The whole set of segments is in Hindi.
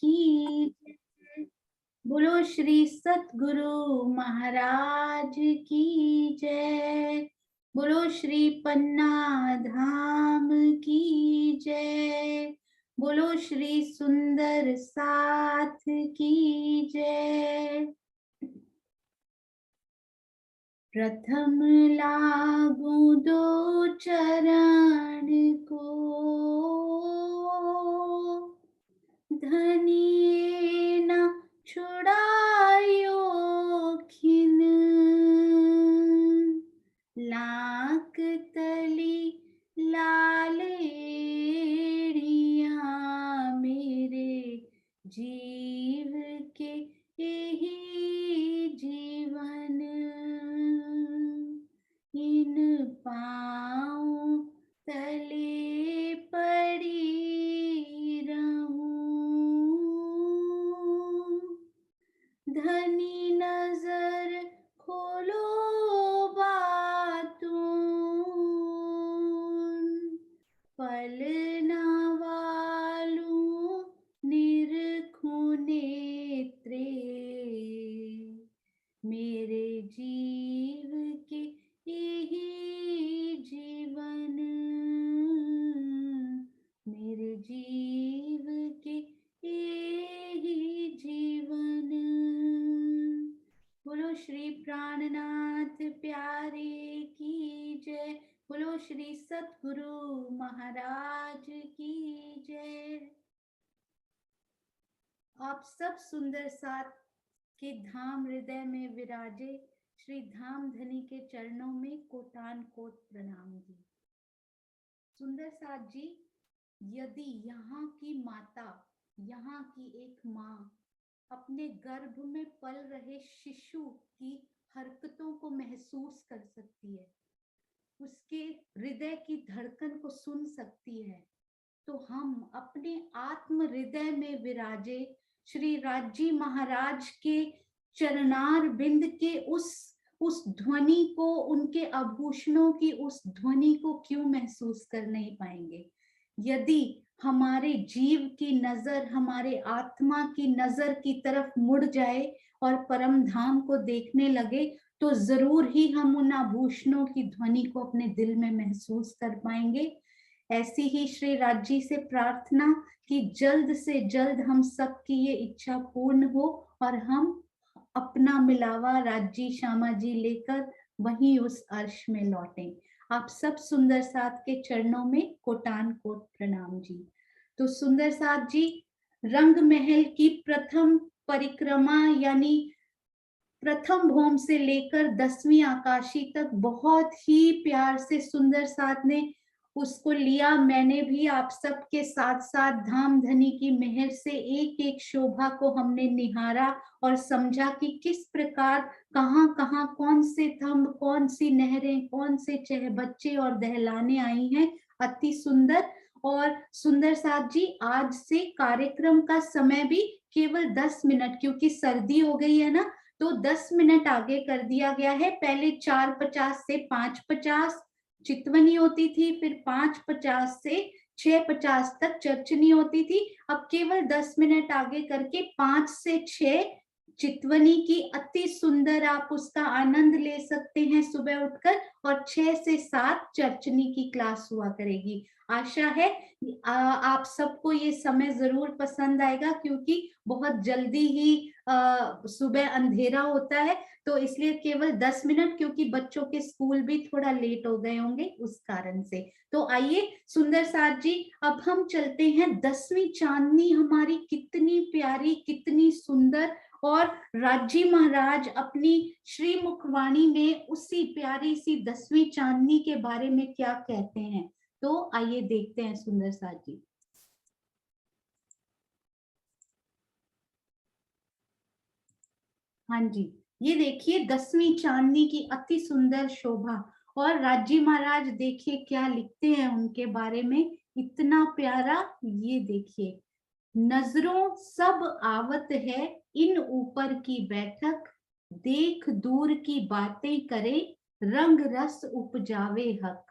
की जय। बोलो श्री सतगुरु महाराज की जय। बोलो श्री पन्ना धाम की जय। बोलो श्री सुंदर साथ की जय। प्रथम लागू दो चरण को, धनिये न छुड़ायो खिन। लाक तली लालेड़िया मेरे जीव के यही जीवन। इन पाँव तले पड़ी रहूं। धनी नजर खोलो बातून, पल न वालूं निरखूं नेत्रे। मेरे जीव के यही जीवन। मेरे जीव के यही जीवन। बोलो श्री प्राणनाथ प्यारे की जय। बोलो श्री सतगुरु महाराज की जय। आप सब सुंदर साथ के धाम हृदय में विराजे श्री धाम धनी के चरणों में कोटान कोट प्रणाम जी। सुंदर साथ जी, यदि यहाँ की माता, यहाँ की एक माँ अपने गर्भ में पल रहे शिशु की हरकतों को महसूस कर सकती है, उसके हृदय की धड़कन को सुन सकती है, तो हम अपने आत्म हृदय में विराजे श्री राज्जी महाराज के चरणार बिंद के उस ध्वनि को, उनके आभूषणों की उस ध्वनि को क्यों महसूस कर नहीं पाएंगे। यदि हमारे जीव की नजर हमारे आत्मा की नजर की तरफ मुड़ जाए और परम धाम को देखने लगे, तो जरूर ही हम उन आभूषणों की ध्वनि को अपने दिल में महसूस कर पाएंगे। ऐसी ही श्री राज्जी से प्रार्थना कि जल्द से जल्द हम सबकी ये इच्छा पूर्ण हो और हम अपना मिलावा राज्जी श्यामा जी लेकर वहीं उस अर्श में लौटें। आप सब सुंदर साथ के चरणों में कोटान कोट प्रणाम जी। तो सुंदर साथ जी, रंग महल की प्रथम परिक्रमा यानी प्रथम भौम से लेकर 10वीं आकाशी तक बहुत ही प्यार से सुंदर साथ ने उसको लिया। मैंने भी आप सबके साथ साथ धाम धनी की मेहर से एक एक शोभा को हमने निहारा और समझा कि किस प्रकार कहाँ कहाँ कौन से थंब, कौन सी नहरें, कौन से बच्चे और दहलाने आई हैं। अति सुंदर। और सुंदर साथ जी, आज से कार्यक्रम का समय भी केवल 10 मिनट, क्योंकि सर्दी हो गई है ना, तो 10 मिनट आगे कर दिया गया है। पहले 4:50 से 5:50 चितवनी होती थी, फिर 5:50 से 6:50 तक चर्चनी होती थी। अब केवल 10 मिनट आगे करके 5 से 6 चितवनी की अति सुंदर आप उसका आनंद ले सकते हैं सुबह उठकर, और 6 से 7 चर्चनी की क्लास हुआ करेगी। आशा है आप सबको ये समय जरूर पसंद आएगा, क्योंकि बहुत जल्दी ही सुबह अंधेरा होता है, तो इसलिए केवल 10 मिनट, क्योंकि बच्चों के स्कूल भी थोड़ा लेट हो गए होंगे उस कारण से। तो आइए सुंदर साथ जी, अब हम चलते हैं 10वीं चांदनी हमारी कितनी प्यारी, कितनी सुंदर, और राज्जी महाराज अपनी श्री मुखवाणी में उसी प्यारी सी 10वीं चांदनी के बारे में क्या कहते हैं। तो आइए देखते हैं सुंदर साथ जी। हाँ जी, ये देखिए 10वीं चांदनी की अति सुंदर शोभा, और राज्जी महाराज देखिए क्या लिखते हैं उनके बारे में, इतना प्यारा। ये देखिए, नजरों सब आवत है इन ऊपर की बैठक, देख दूर की बातें करे रंग रस उपजावे हक।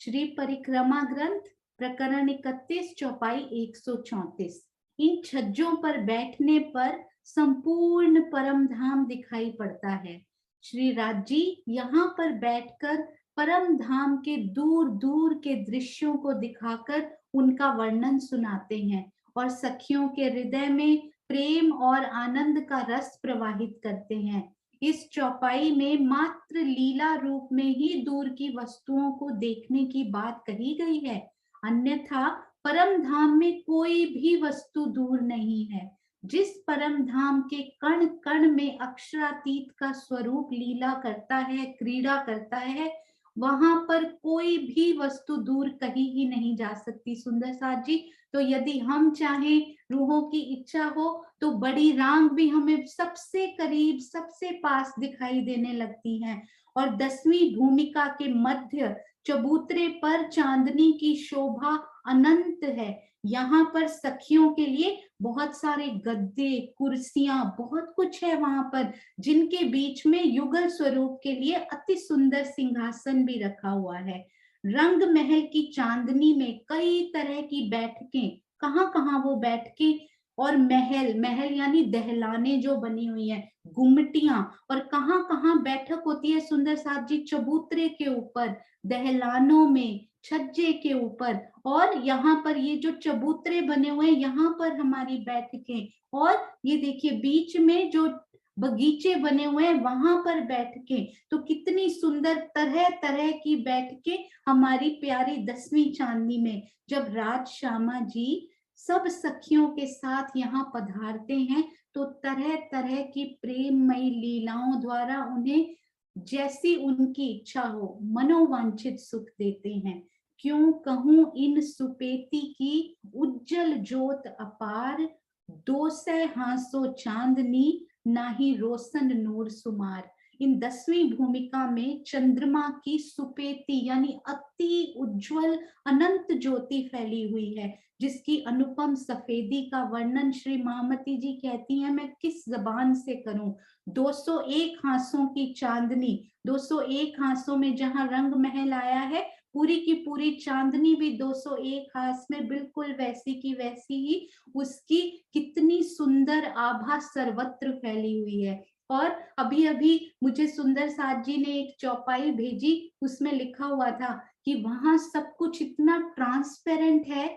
श्री परिक्रमा ग्रंथ प्रकरण 31 चौपाई 134। इन छज्जों पर बैठने पर संपूर्ण परम धाम दिखाई पड़ता है। श्री राज जी यहाँ पर बैठकर परम धाम के दूर दूर के दृश्यों को दिखाकर उनका वर्णन सुनाते हैं और सखियों के हृदय में प्रेम और आनंद का रस प्रवाहित करते हैं। इस चौपाई में मात्र लीला रूप में ही दूर की वस्तुओं को देखने की बात कही गई है, अन्यथा परम धाम में कोई भी वस्तु दूर नहीं है। जिस परम धाम के कण कण में अक्षरातीत का स्वरूप लीला करता है, क्रीड़ा करता है, वहां पर कोई भी वस्तु दूर कहीं ही नहीं जा सकती। सुंदर साथ जी, तो यदि हम चाहें, रूहों की इच्छा हो, तो बड़ी रांग भी हमें सबसे करीब, सबसे पास दिखाई देने लगती हैं। और 10वीं भूमिका के मध्य चबूतरे पर चांदनी की शोभा अनंत है। यहाँ पर सखियों के लिए बहुत सारे गद्दे, कुर्सियां, बहुत कुछ है वहां पर, जिनके बीच में युगल स्वरूप के लिए अति सुंदर सिंहासन भी रखा हुआ है। रंग महल की चांदनी में कई तरह की बैठकें, कहाँ कहाँ वो बैठकें, और महल, महल यानी दहलाने जो बनी हुई है, गुमटियां, और कहाँ कहाँ बैठक होती है सुंदर साथ जी, चबूतरे के ऊपर, दहलानों में, छज्जे के ऊपर, और यहाँ पर ये जो चबूतरे बने हुए हैं यहाँ पर हमारी बैठकें, और ये देखिए बीच में जो बगीचे बने हुए हैं वहां पर बैठकें। तो कितनी सुंदर तरह तरह की बैठकें हमारी प्यारी 10वीं चांदनी में। जब राज श्यामा जी सब सखियों के साथ यहाँ पधारते हैं तो तरह तरह की प्रेममयी लीलाओं द्वारा उन्हें जैसी उनकी इच्छा हो मनोवांछित सुख देते हैं। क्यों कहूं इन सुपेती की उज्जवल ज्योत अपार, 200 हासो चांदनी नाही रोशन नूर सुमार। इन 10वीं भूमिका में चंद्रमा की सुपेती यानी अति उज्जवल अनंत ज्योति फैली हुई है, जिसकी अनुपम सफेदी का वर्णन श्री महामती जी कहती हैं, मैं किस जबान से करूं। 201 हासों की चांदनी, 201 हासों में जहां रंग महल आया है, पूरी की पूरी चांदनी भी 201 हास में बिल्कुल वैसी की वैसी ही, उसकी कितनी सुंदर आभा सर्वत्र फैली हुई है। और अभी अभी मुझे सुंदर साथ जी ने एक चौपाई भेजी, उसमें लिखा हुआ था कि वहां सब कुछ इतना ट्रांसपेरेंट है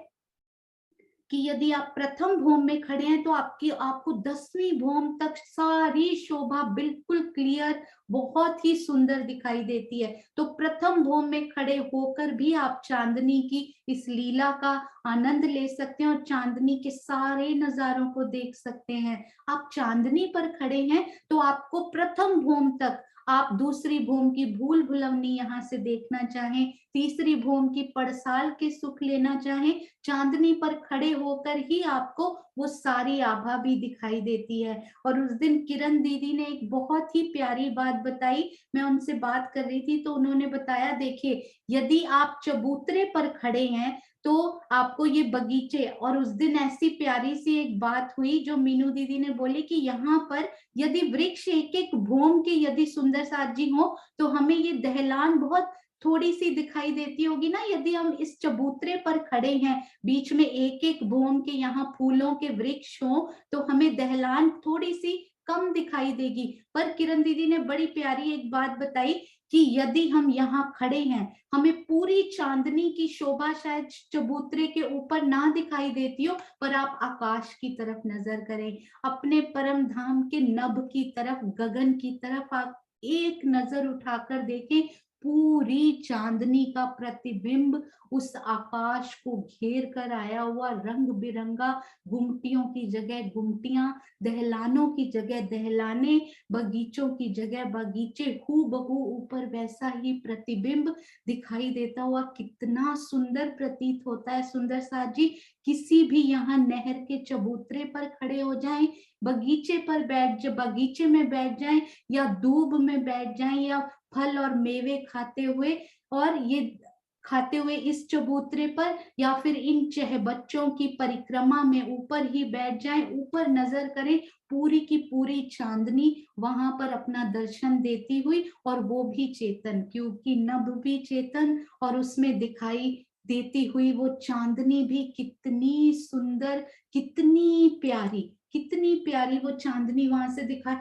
कि यदि आप प्रथम भौम में खड़े हैं तो आपको 10वीं भौम तक सारी शोभा बिल्कुल क्लियर, बहुत ही सुंदर दिखाई देती है। तो प्रथम भौम में खड़े होकर भी आप चांदनी की इस लीला का आनंद ले सकते हैं और चांदनी के सारे नजारों को देख सकते हैं। आप चांदनी पर खड़े हैं तो आपको प्रथम भौम तक, आप दूसरी भूम की भूल भुलवनी यहाँ से देखना चाहें, तीसरी भूम की पड़साल के सुख लेना चाहें, चांदनी पर खड़े होकर ही आपको वो सारी आभा भी दिखाई देती है। और उस दिन किरण दीदी ने एक बहुत ही प्यारी बात बताई, मैं उनसे बात कर रही थी तो उन्होंने बताया, देखिए यदि आप चबूतरे पर खड़े हैं तो आपको ये बगीचे, और उस दिन ऐसी प्यारी सी एक बात हुई जो मीनू दीदी ने बोली कि यहाँ पर यदि वृक्ष एक एक भूम के यदि सुंदर साथ जी हो तो हमें ये दहलान बहुत थोड़ी सी दिखाई देती होगी ना। यदि हम इस चबूतरे पर खड़े हैं, बीच में एक एक भूम के यहाँ फूलों के वृक्ष हो तो हमें दहलान थोड़ी सी कम दिखाई देगी। पर किरण दीदी ने बड़ी प्यारी एक बात बताई कि यदि हम यहाँ खड़े हैं, हमें पूरी चांदनी की शोभा शायद चबूतरे के ऊपर ना दिखाई देती हो, पर आप आकाश की तरफ नजर करें, अपने परम धाम के नभ की तरफ, गगन की तरफ आप एक नजर उठाकर देखें, पूरी चांदनी का प्रतिबिंब उस आकाश को घेर कर आया हुआ, रंग बिरंगा, गुमटियों की जगह गुमटियां, दहलानों की जगह दहलाने, बगीचों की जगह बगीचे, हूबहू ऊपर वैसा ही प्रतिबिंब दिखाई देता हुआ कितना सुंदर प्रतीत होता है। सुंदर साथ जी, किसी भी यहाँ नहर के चबूतरे पर खड़े हो जाएं, बगीचे पर बगीचे में बैठ जाएं, या दूब में बैठ जाएं, या फल और मेवे खाते हुए, और ये खाते हुए इस चबूतरे पर, या फिर इन बच्चों की परिक्रमा में ऊपर ही बैठ जाएं, ऊपर नजर करें, पूरी की पूरी चांदनी वहां पर अपना दर्शन देती हुई, और वो भी चेतन, क्योंकि नभ भी चेतन और उसमें दिखाई देती हुई वो चांदनी भी कितनी सुंदर, कितनी प्यारी वो चांदनी वहां से दिखाई,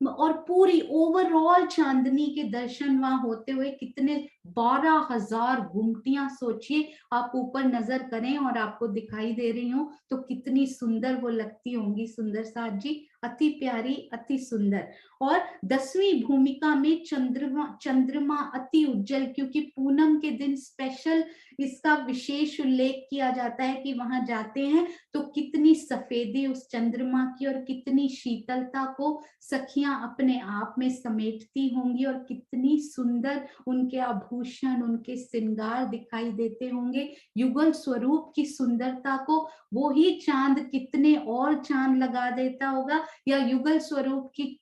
और पूरी ओवरऑल चांदनी के दर्शन वहां होते हुए कितने 12,000 गुमटियां, सोचिए आप ऊपर नजर करें और आपको दिखाई दे रही हो तो कितनी सुंदर वो लगती होंगी सुंदर साथ जी, अति प्यारी, अति सुंदर। और 10वीं भूमिका में चंद्रमा अति उज्जवल, क्योंकि पूनम के दिन स्पेशल इसका विशेष उल्लेख किया जाता है कि वहां जाते हैं तो कितनी सफेदी उस चंद्रमा की और कितनी शीतलता को सखियां अपने आप में समेटती होंगी, और कितनी सुंदर उनके आभूषण, उनके श्रृंगार दिखाई देते होंगे। युगल स्वरूप की सुंदरता को वो ही चांद कितने और चांद लगा देता होगा, या युगल स्वरूप की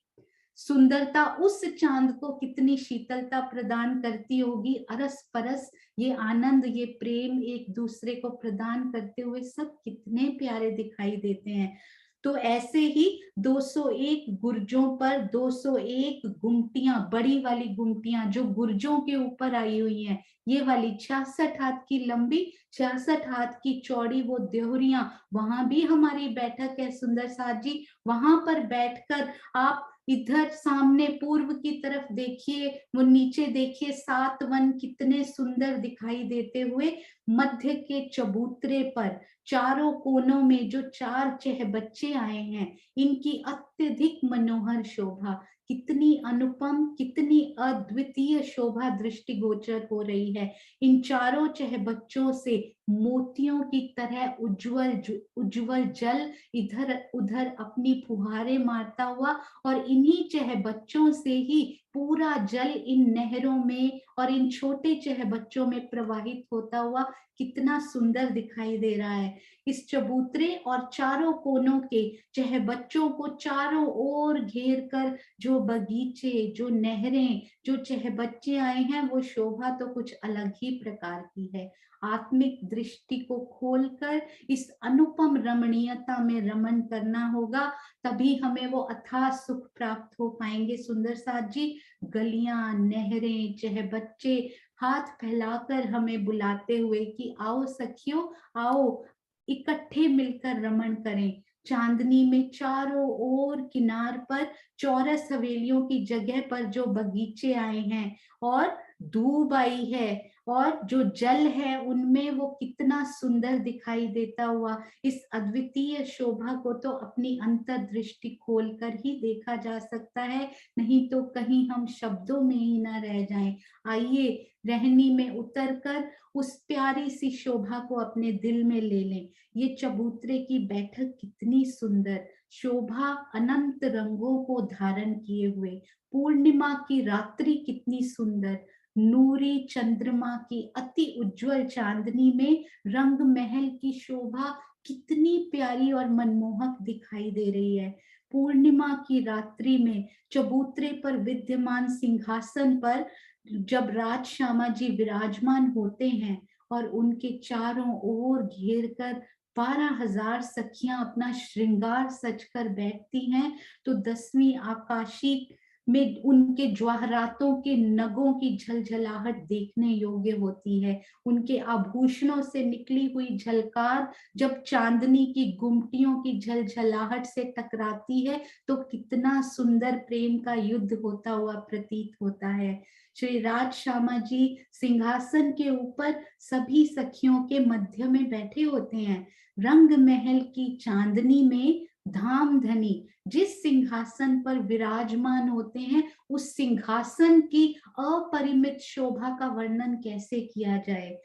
सुंदरता उस चांद को कितनी शीतलता प्रदान करती होगी। अरस परस ये आनंद, ये प्रेम एक दूसरे को प्रदान करते हुए सब कितने प्यारे दिखाई देते हैं। तो ऐसे ही 201 गुर्जों पर 201 गुमटियां, बड़ी वाली गुमटियां जो गुर्जों के ऊपर आई हुई हैं, ये वाली 66 हाथ की लंबी, 66 हाथ की चौड़ी वो देहरियां, वहां भी हमारी बैठक है सुंदर साथ जी। वहां पर बैठकर आप इधर सामने पूर्व की तरफ देखिए, वो नीचे देखिए, 7 वन कितने सुंदर दिखाई देते हुए, मध्य के चबूतरे पर चारों कोनों में जो 4 चहबच्चे आए हैं, इनकी अत्यधिक मनोहर शोभा, कितनी अनुपम, कितनी अद्वितीय शोभा दृष्टिगोचर हो रही है। इन चारों चहबच्चों से मोतियों की तरह उज्जवल जल इधर उधर अपनी फुहारे मारता हुआ, और इन्हीं चहबच्चों से ही पूरा जल इन नहरों में और इन छोटे चहबच्चों में प्रवाहित होता हुआ कितना सुंदर दिखाई दे रहा है। इस चबूतरे और चारों कोनों के चहबच्चों को चारों ओर घेर कर जो बगीचे, जो नहरें, जो चहबच्चे आए हैं, वो शोभा तो कुछ अलग ही प्रकार की है। आत्मिक दृष्टि को खोलकर इस अनुपम रमणीयता में रमण करना होगा, तभी हमें वो अथाह सुख प्राप्त हो पाएंगे सुंदर साथ जी। गलियां, नहरें, चहबच्चे हाथ फैलाकर हमें बुलाते हुए कि आओ सखियों, आओ इकट्ठे मिलकर रमण करें। चांदनी में चारों ओर किनार पर चौरस हवेलियों की जगह पर जो बगीचे आए हैं और धूप आई है, और जो जल है उनमें वो कितना सुंदर दिखाई देता हुआ, इस अद्वितीय शोभा को तो अपनी अंतर्दृष्टि खोलकर ही देखा जा सकता है, नहीं तो कहीं हम शब्दों में ही ना रह जाएं। आइए रहनी में उतरकर उस प्यारी सी शोभा को अपने दिल में ले लें। ये चबूतरे की बैठक कितनी सुंदर, शोभा अनंत रंगों को धारण किए हुए, पूर्णिमा की रात्रि कितनी सुंदर, नूरी चंद्रमा की अति उज्जवल चांदनी में रंग महल की शोभा कितनी प्यारी और मनमोहक दिखाई दे रही है। पूर्णिमा की रात्रि में चबूतरे पर विद्यमान सिंहासन पर जब राज श्यामा जी विराजमान होते हैं और उनके चारों ओर घेर कर 12,000 सखियां अपना श्रृंगार सजकर बैठती हैं, तो 10वीं आकाशी में उनके ज्वाहरातों के नगों की झलझलाहट देखने योग्य होती है। उनके आभूषणों से निकली हुई झलकार जब चांदनी की गुमटियों की झलझलाहट से टकराती है तो कितना सुंदर प्रेम का युद्ध होता हुआ प्रतीत होता है। श्री राज श्यामा जी सिंहासन के ऊपर सभी सखियों के मध्य में बैठे होते हैं। रंग महल की चांदनी में धामधनी जिस सिंहासन पर विराजमान होते हैं, उस सिंहासन की अपरिमित शोभा का वर्णन कैसे किया जाए।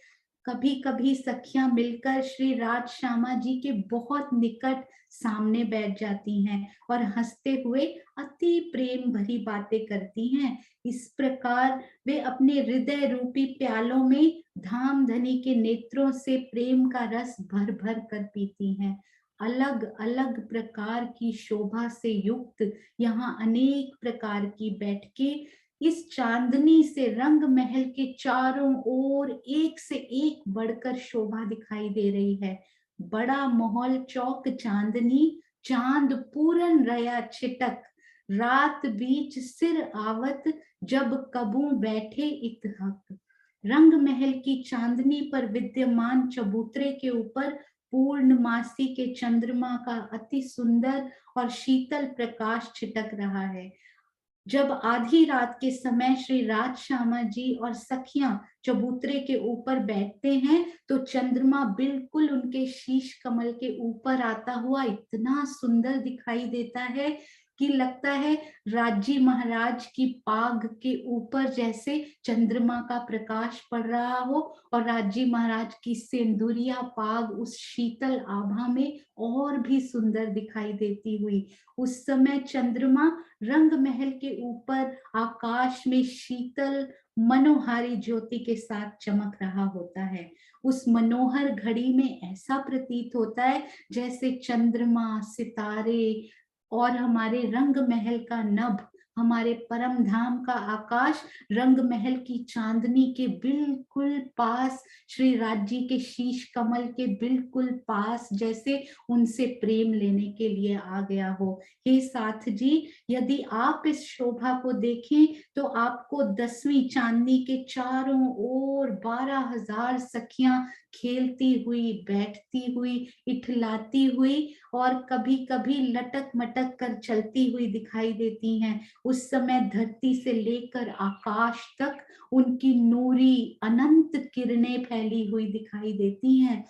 कभी कभी सखियां मिलकर श्री राज श्यामा जी के बहुत निकट सामने बैठ जाती हैं और हंसते हुए अति प्रेम भरी बातें करती हैं। इस प्रकार वे अपने हृदय रूपी प्यालों में धामधनी के नेत्रों से प्रेम का रस भर भर कर पीती हैं। अलग अलग प्रकार की शोभा से युक्त यहाँ अनेक प्रकार की बैठकें इस चांदनी से रंग महल के चारों ओर एक से एक बढ़कर शोभा दिखाई दे रही है। बड़ा महल चौक चांदनी, चांद पूरन रया छिटक, रात बीच सिर आवत, जब कबू बैठे इतहक। रंग महल की चांदनी पर विद्यमान चबूतरे के ऊपर पूर्णमासी के चंद्रमा का अति सुंदर और शीतल प्रकाश छिटक रहा है। जब आधी रात के समय श्री राज श्यामा जी और सखियां चबूतरे के ऊपर बैठते हैं तो चंद्रमा बिल्कुल उनके शीश कमल के ऊपर आता हुआ इतना सुंदर दिखाई देता है कि लगता है राजी महाराज की पाग के ऊपर जैसे चंद्रमा का प्रकाश पड़ रहा हो और राजी महाराज की सिंदूरिया पाग उस शीतल आभा में और भी सुंदर दिखाई देती हुई। उस समय चंद्रमा रंग महल के ऊपर आकाश में शीतल मनोहारी ज्योति के साथ चमक रहा होता है। उस मनोहर घड़ी में ऐसा प्रतीत होता है जैसे चंद्रमा, सितारे और हमारे रंग महल का नभ, हमारे परम धाम का आकाश रंग महल की चांदनी के बिल्कुल पास, श्री राज जी के शीश कमल के बिल्कुल पास, जैसे उनसे प्रेम लेने के लिए आ गया हो। हे साथ जी, यदि आप इस शोभा को देखें तो आपको 10वीं चांदनी के चारों ओर 12,000 सखियां खेलती हुई, बैठती हुई, इठलाती हुई और कभी कभी लटक मटक कर चलती हुई दिखाई देती हैं। उस समय धरती से लेकर आकाश तक उनकी नूरी अनंत किरणें फैली हुई दिखाई देती हैं।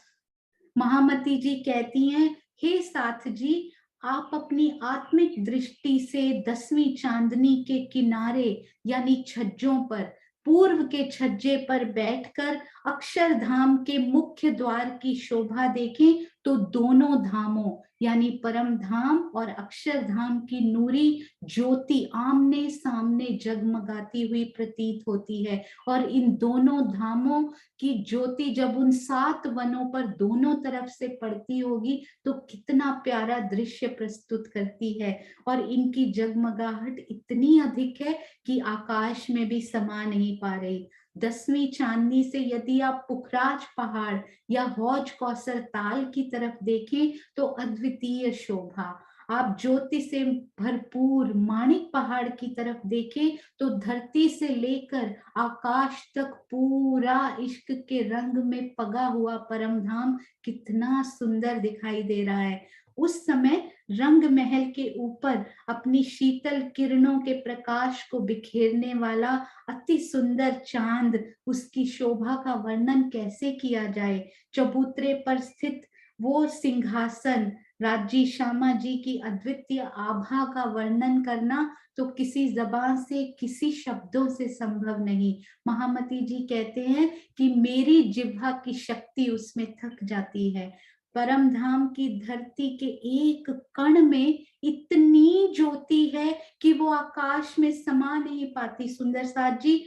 महामती जी कहती हैं, हे साथ जी, आप अपनी आत्मिक दृष्टि से 10वीं चांदनी के किनारे यानी छज्जों पर, पूर्व के छज्जे पर बैठकर अक्षरधाम के मुख्य द्वार की शोभा देखें तो दोनों धामों यानी परम धाम और अक्षरधाम की नूरी ज्योति आमने सामने जगमगाती हुई प्रतीत होती है। और इन दोनों धामों की ज्योति जब उन 7 वनों पर दोनों तरफ से पड़ती होगी तो कितना प्यारा दृश्य प्रस्तुत करती है। और इनकी जगमगाहट इतनी अधिक है कि आकाश में भी समा नहीं पा रही। 10वीं चांदनी से यदि आप पुखराज पहाड़ या हौज कौसर ताल की तरफ देखें तो अद्वितीय शोभा। आप ज्योति से भरपूर माणिक पहाड़ की तरफ देखें तो धरती से लेकर आकाश तक पूरा इश्क के रंग में पगा हुआ परम धाम कितना सुंदर दिखाई दे रहा है। उस समय रंग महल के ऊपर अपनी शीतल किरणों के प्रकाश को बिखेरने वाला अति सुंदर चांद, उसकी शोभा का वर्णन कैसे किया जाए। चबूतरे पर स्थित वो सिंहासन, राजी श्यामा जी की अद्वितीय आभा का वर्णन करना तो किसी जबान से, किसी शब्दों से संभव नहीं। महामती जी कहते हैं कि मेरी जिह्वा की शक्ति उसमें थक जाती है। परम धाम की धरती के एक कण में इतनी ज्योति है कि वो आकाश में समा नहीं पाती। सुंदर साथ जी,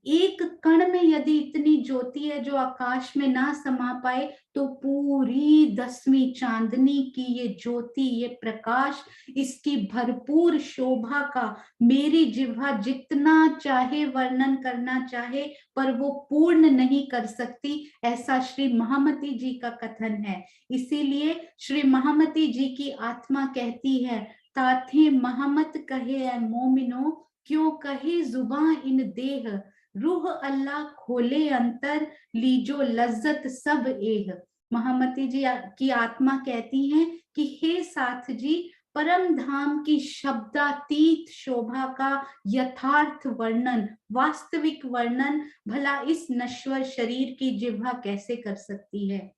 एक कण में यदि इतनी ज्योति है जो आकाश में ना समा पाए तो पूरी 10वीं चांदनी की ये ज्योति, ये प्रकाश, इसकी भरपूर शोभा का मेरी जिह्वा जितना चाहे वर्णन करना चाहे पर वो पूर्ण नहीं कर सकती, ऐसा श्री महामती जी का कथन है। इसीलिए श्री महामती जी की आत्मा कहती है, ताथे महामत कहे मोमिनो, क्यों कहे जुबां इन देह, रूह अल्लाह खोले अंतर, लीजो लज्जत सब एह। महामती जी की आत्मा कहती हैं कि हे साथ जी, परम धाम की शब्दातीत शोभा का यथार्थ वर्णन, वास्तविक वर्णन भला इस नश्वर शरीर की जिह्वा कैसे कर सकती है।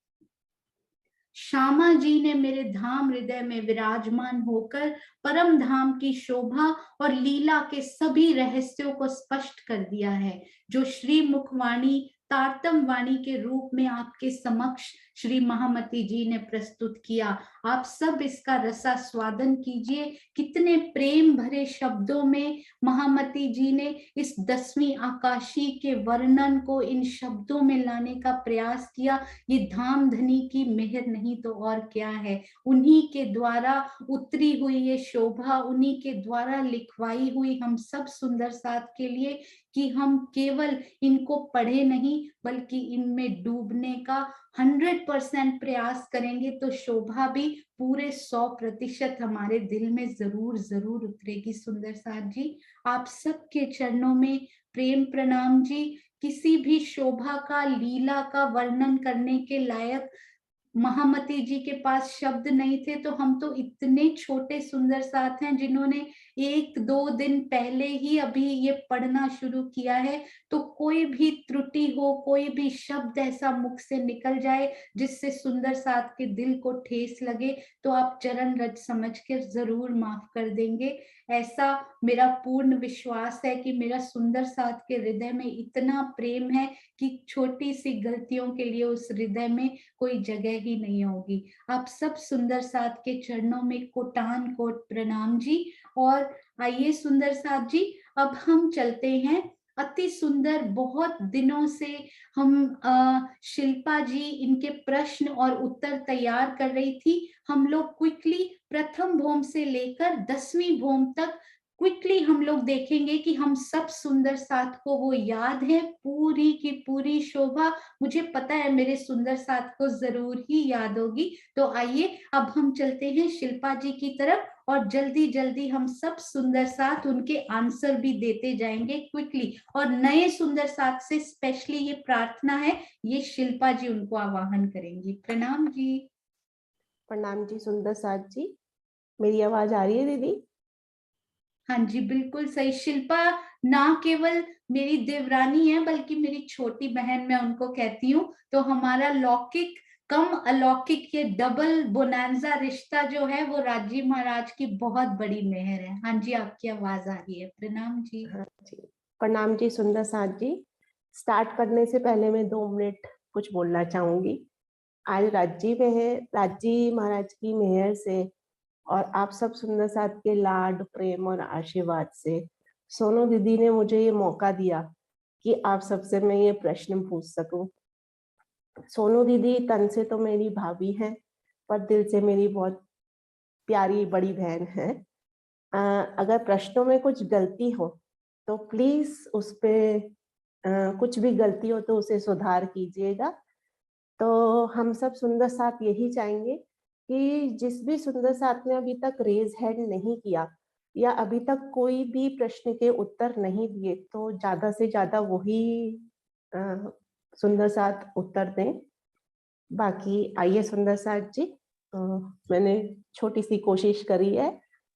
श्यामा जी ने मेरे धाम हृदय में विराजमान होकर परम धाम की शोभा और लीला के सभी रहस्यों को स्पष्ट कर दिया है, जो श्री मुखवाणी तारतम वाणी के रूप में आपके समक्ष श्री महामती जी ने प्रस्तुत किया। आप सब इसका रसास्वादन कीजिए। कितने प्रेम भरे शब्दों में महामती जी ने इस 10वीं आकाशी के वर्णन को इन शब्दों में लाने का प्रयास किया। ये धाम धनी की मेहर नहीं तो और क्या है। उन्हीं के द्वारा उतरी हुई ये शोभा, उन्हीं के द्वारा लिखवाई हुई हम सब सुंदर साथ के लिए कि हम केवल इनको पढ़े नहीं बल्कि इनमें डूबने का 100% प्रयास करेंगे तो शोभा भी पूरे 100% हमारे दिल में जरूर जरूर उतरेगी। सुंदर साथ जी, आप सबके चरणों में प्रेम प्रणाम जी। किसी भी शोभा का, लीला का वर्णन करने के लायक महामती जी के पास शब्द नहीं थे। तो हम तो इतने छोटे सुंदर साथ हैं जिन्होंने 1-2 दिन पहले ही अभी ये पढ़ना शुरू किया है। तो कोई भी त्रुटि हो, कोई भी शब्द ऐसा मुख से निकल जाए जिससे सुंदर साथ के दिल को ठेस लगे, तो आप चरण रज समझ कर जरूर माफ कर देंगे। ऐसा मेरा पूर्ण विश्वास है कि मेरा सुंदर साथ के हृदय में इतना प्रेम है कि छोटी सी गलतियों के लिए उस हृदय में कोई जगह ही नहीं होगी। आप सब सुंदर साथ के चरणों में कोटान कोट प्रणाम जी। और आइए सुंदर साथ जी, अब हम चलते हैं अति सुंदर, बहुत दिनों से हम शिल्पा जी इनके प्रश्न और उत्तर तैयार कर रही थी। हम लोग क्विकली प्रथम भौम से लेकर 10वीं भौम तक क्विकली हम लोग देखेंगे कि हम सब सुंदर साथ को वो याद है, पूरी की पूरी शोभा मुझे पता है मेरे सुंदर साथ को जरूर ही याद होगी। तो आइए अब हम चलते हैं शिल्पा जी की तरफ और जल्दी जल्दी हम सब सुंदर साथ उनके आंसर भी देते जाएंगे क्विकली। और नए सुंदर साथ से स्पेशली ये प्रार्थना है, ये शिल्पा जी उनको आवाहन करेंगी। प्रणाम जी। प्रणाम जी सुंदर साथ जी, मेरी आवाज आ रही है दीदी? हाँ जी बिल्कुल सही। शिल्पा ना केवल मेरी देवरानी है बल्कि मेरी छोटी बहन, मैं उनको कहती हूँ। तो हमारा लौकिक कम अलौकिक ये डबल बोनांजा रिश्ता जो है वो राजीव महाराज की बहुत बड़ी मेहर है। हाँ जी आपकी आवाज आ रही है। प्रणाम जी। हाँ जी, प्रणाम जी सुंदर साथ जी। स्टार्ट करने से पहले मैं 2 मिनट कुछ बोलना चाहूंगी। आज राजी महाराज की मेहर से और आप सब सुंदर साथ के लाड प्रेम और आशीर्वाद से सोनू दीदी ने मुझे ये मौका दिया कि आप सबसे मैं ये प्रश्न पूछ सकूं। सोनू दीदी तन से तो मेरी भाभी हैं, पर दिल से मेरी बहुत प्यारी बड़ी बहन है। अगर प्रश्नों में कुछ गलती हो तो प्लीज उस पे कुछ भी गलती हो तो उसे सुधार कीजिएगा। तो हम सब सुंदर साथ यही चाहेंगे कि जिस भी सुंदर साथ ने अभी तक रेज हैंड नहीं किया या अभी तक कोई भी प्रश्न के उत्तर नहीं दिए, तो ज्यादा से ज्यादा वही सुंदर साथ उत्तर दें। बाकी आइए सुंदर साथ जी, मैंने छोटी सी कोशिश करी है,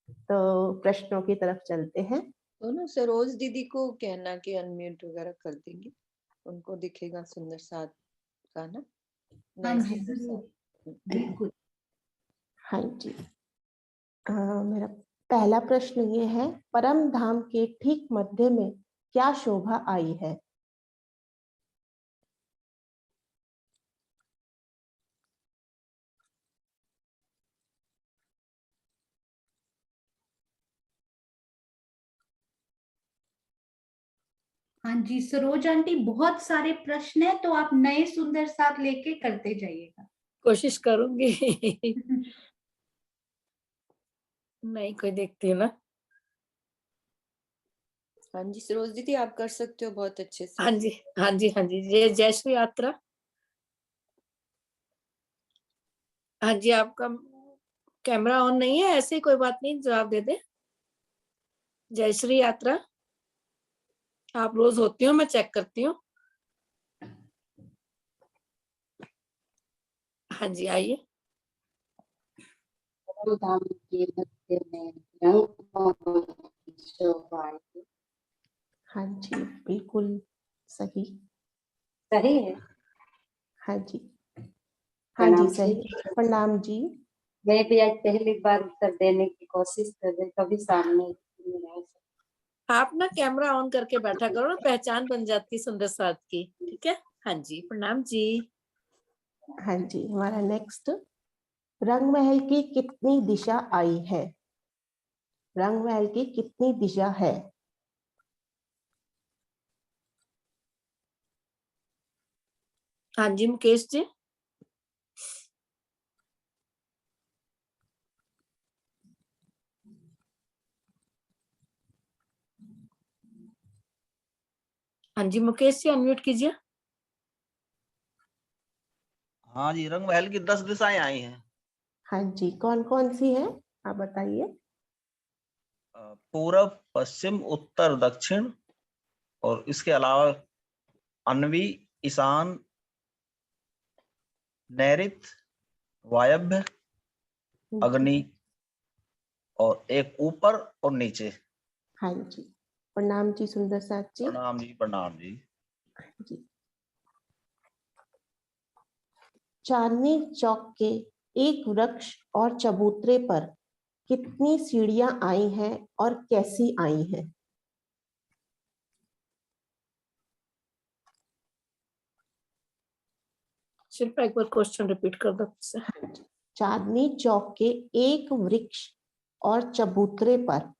तो प्रश्नों की तरफ चलते हैं। तो ना सरोज दीदी को कहना कि अनम्यूट वगैरह कर देंगे, उनको दिखेगा सुंदर साथ का ना। हाँ नए जी सुंदर जरूर, साथ। बिल्कुल। हाँ जी, मेरा पहला प्रश्न ये है, परम धाम के ठीक मध्य में क्या शोभा आई है? हाँ जी सरोज आंटी, बहुत सारे प्रश्न है तो आप नए सुंदर साथ लेके करते जाइएगा। कोशिश करूंगी। नहीं कोई देखती हूँ ना। हाँ जी सरोज दीदी आप कर सकते हो बहुत अच्छे से। हाँ जी हाँ जी हाँ जी, ये जयश्री यात्रा। हाँ जी आपका कैमरा ऑन नहीं है, ऐसे कोई बात नहीं, जवाब दे दे। जयश्री यात्रा आप रोज होती हो, मैं चेक करती हूँ। हाँ जी आइए। धाम के मध्य में रंग शोभा आई। हाँ जी बिल्कुल सही। सही है। हाँ जी, हाँ प्रणाम जी सही। प्रणाम जी। मैं भी आज पहली बार उत्तर देने की कोशिश कर रही, कभी सामने नहीं आ सकती। आप ना कैमरा ऑन करके बैठा करो ना, पहचान बन जाती सुंदर साथ की। ठीक है। हाँ जी प्रणाम जी। हाँ जी, हमारा नेक्स्ट, रंग महल की कितनी दिशा आई है? रंग महल की कितनी दिशा है? हाँ जी मुकेश जी। हाँ जी मुकेश जी अनम्यूट कीजिए। हाँ जी, रंग महल की 10 दिशाएं आई हैं। हाँ जी, कौन कौन सी है आप बताइए। पूरब, पश्चिम, उत्तर, दक्षिण और इसके अलावा अन्वी, ईशान, नैरित, वायव्य, अग्नि और एक ऊपर और नीचे। हाँ जी, प्रणाम जी सुंदर साथ जी। प्रणाम जी, प्रणाम जी। जी। चांदनी चौक के एक वृक्ष और चबूतरे पर कितनी सीढ़ियां आई हैं और कैसी आई हैं? शिल्पा एक बार क्वेश्चन रिपीट कर दो मुझसे। चांदनी चौक के एक वृक्ष और चबूतरे पर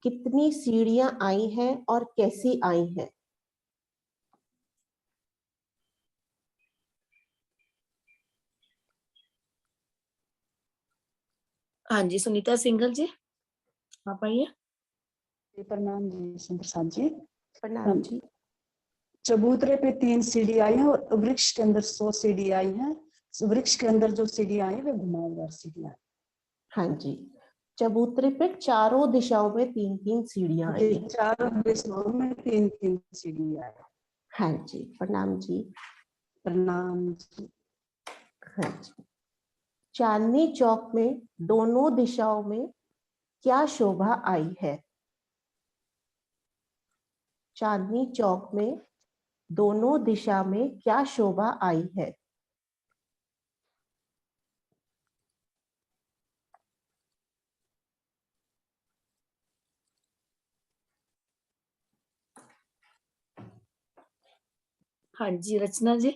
कितनी सीढ़ियां आई हैं और कैसी आई हैं? हाँ जी, सुनीता सिंघल जी आप आइए। जी, प्रणाम जी सुंदर साथ जी। प्रणाम जी। चबूतरे पे 3 सीढ़ी आई है और वृक्ष के अंदर 100 सीढ़ी आई है। वृक्ष के अंदर जो सीढ़ी आई है वे घुमावदार सीढ़ी आई। हाँ जी, चबूतरे पे चारों दिशाओं में 3-3 सीढ़ियां आई जी, हैं। चारों दिशाओं में 3-3 सीढ़ी आई। हाँ जी, प्रणाम जी। प्रणाम जी। हाँ जी, चांदनी चौक में दोनों दिशाओं में क्या शोभा आई है? चांदनी चौक में दोनों दिशा में क्या शोभा आई है? हाँ जी, रचना जी।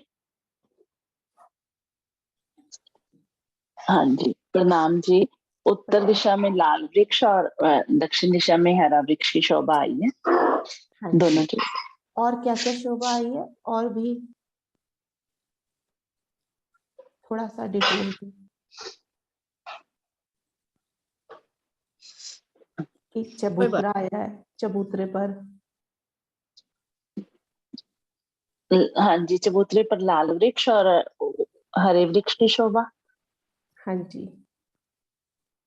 हाँ जी, प्रणाम जी। उत्तर दिशा में लाल वृक्ष और दक्षिण दिशा में हरा वृक्ष की शोभा आई है। हाँ जी। दोनों की। और क्या क्या शोभा आई है? और भी थोड़ा सा डिटेल में कि चबूतरा आया है, चबूतरे पर। हाँ जी, चबूतरे पर लाल वृक्ष और हरे वृक्ष की शोभा। हाँ जी,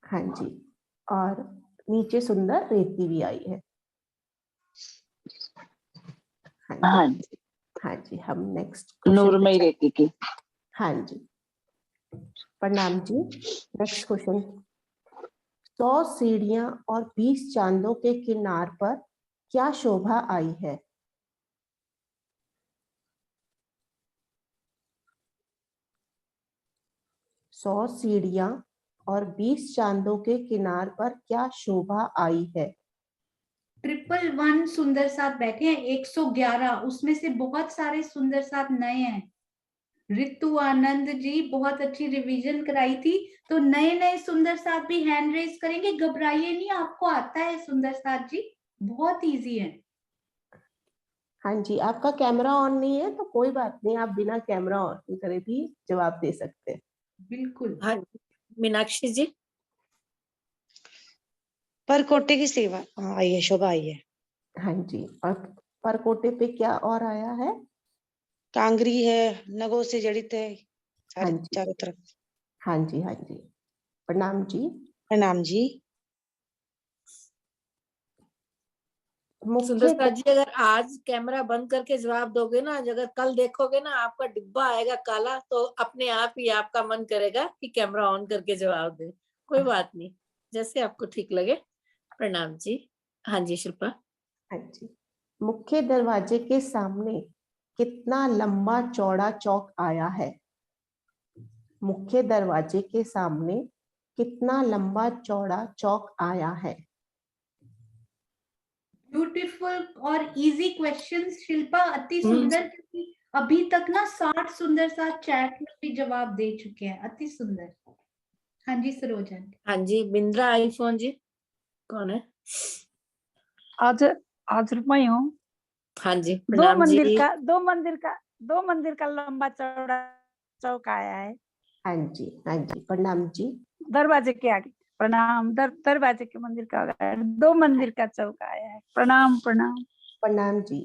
हाँ जी, और नीचे सुंदर रेती भी आई है। हाँ जी, हाँ जी, हाँ जी, हम नेक्स्ट क्वेश्चन। नूरमयी रेती की। हाँ जी, प्रणाम जी। Next question. 100 सीढ़ियां और 20 चांदों के किनार पर क्या शोभा आई है? 100 सीढ़ियां और 20 चांदों के किनार पर क्या शोभा आई है? 111 सुंदर साथ बैठे हैं, 111 उसमें से बहुत सारे सुंदर साथ नए हैं। ऋतु आनंद जी बहुत अच्छी रिवीजन कराई थी, तो नए नए सुंदर साथ भी हैंड रेज करेंगे, घबराइए नहीं, आपको आता है सुंदर साथ जी, बहुत इजी है। हाँ जी, आपका कैमरा ऑन नहीं है तो कोई बात नहीं, आप बिना कैमरा ऑन करे भी जवाब दे सकते हैं। बिल्कुल। हाँ, मीनाक्षी जी। परकोटे की सेवा आई है, शोभा आई है। हाँ जी, और परकोटे पे क्या और आया है? कांगरी है, नगों से जड़ित है, हाँ सारे जी, चारों तरफ। हाँ जी, हाँ जी, प्रणाम जी। प्रणाम जी। सुंदर मुख्य साथ जी, अगर आज कैमरा बंद करके जवाब दोगे ना, अगर कल देखोगे ना आपका डिब्बा आएगा काला, तो अपने आप ही आपका मन करेगा कि कैमरा ऑन करके जवाब दे। कोई बात नहीं, जैसे आपको ठीक लगे। प्रणाम जी। हाँ जी शिल्पा। हाँ जी, मुख्य दरवाजे के सामने कितना लंबा चौड़ा चौक आया है? मुख्य दरवाजे के सामने कितना लंबा चौड़ा चौक आया है? ब्यूटीफुल और इजी क्वेश्चंस शिल्पा, अति सुंदर, क्योंकि अभी तक ना 60 सुंदर साथ चैट में भी जवाब दे चुके हैं, अति सुंदर। हाँ जी सरोजा। हाँ जी, बिंद्रा आईफोन जी कौन है? आज मैं हूँ। हाँ जी, दो प्रणाम मंदिर जी। का दो मंदिर का लंबा चौड़ा चौक आया है हाँ जी, हाँ जी, प्रणाम जी। दरवाजे के आगे। प्रणाम। दरवाजे के मंदिर का आगे 2 मंदिर का चौक आया है। प्रणाम प्रणाम। प्रणाम जी।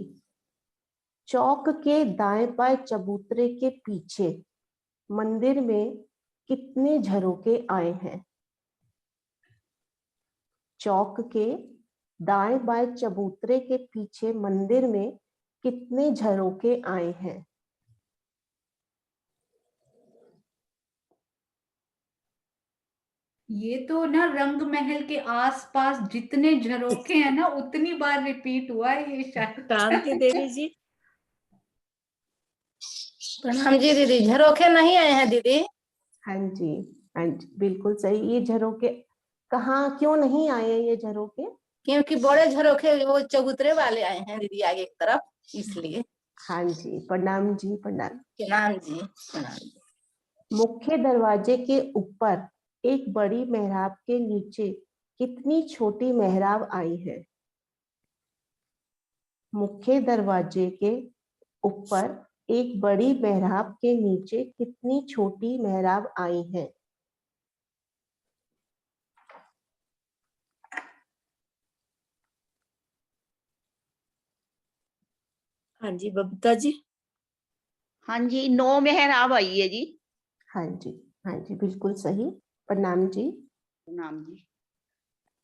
चौक के दाएं बाएं चबूतरे के पीछे मंदिर में कितने झरोके आए हैं? चौक के दाएं बाएं चबूतरे के पीछे मंदिर में कितने झरोखे आए हैं? ये तो ना रंग महल के आसपास जितने झरोखे हैं ना उतनी बार रिपीट हुआ है ये शांति शायद। देवी जी। प्रणाम जी दीदी, झरोखे नहीं आए हैं दीदी। हाँ जी, हाँ जी, बिल्कुल सही। ये झरोखे कहाँ, क्यों नहीं आए हैं ये झरोखे? क्योंकि बड़े झरोखे वो चबूतरे वाले आए हैं दीदी आगे की तरफ, इसलिए। हाँ जी, प्रणाम जी, प्रणाम। प्रणाम जी, प्रणाम जी। मुख्य दरवाजे के ऊपर एक बड़ी मेहराब के नीचे कितनी छोटी मेहराब आई है? मुख्य दरवाजे के ऊपर एक बड़ी मेहराब के नीचे कितनी छोटी मेहराब आई है? हाँ जी बबीता जी। हाँ जी, 9 मेहराब आई है जी। हाँ जी, हाँ जी, बिल्कुल सही। प्रणाम जी। प्रणाम जी।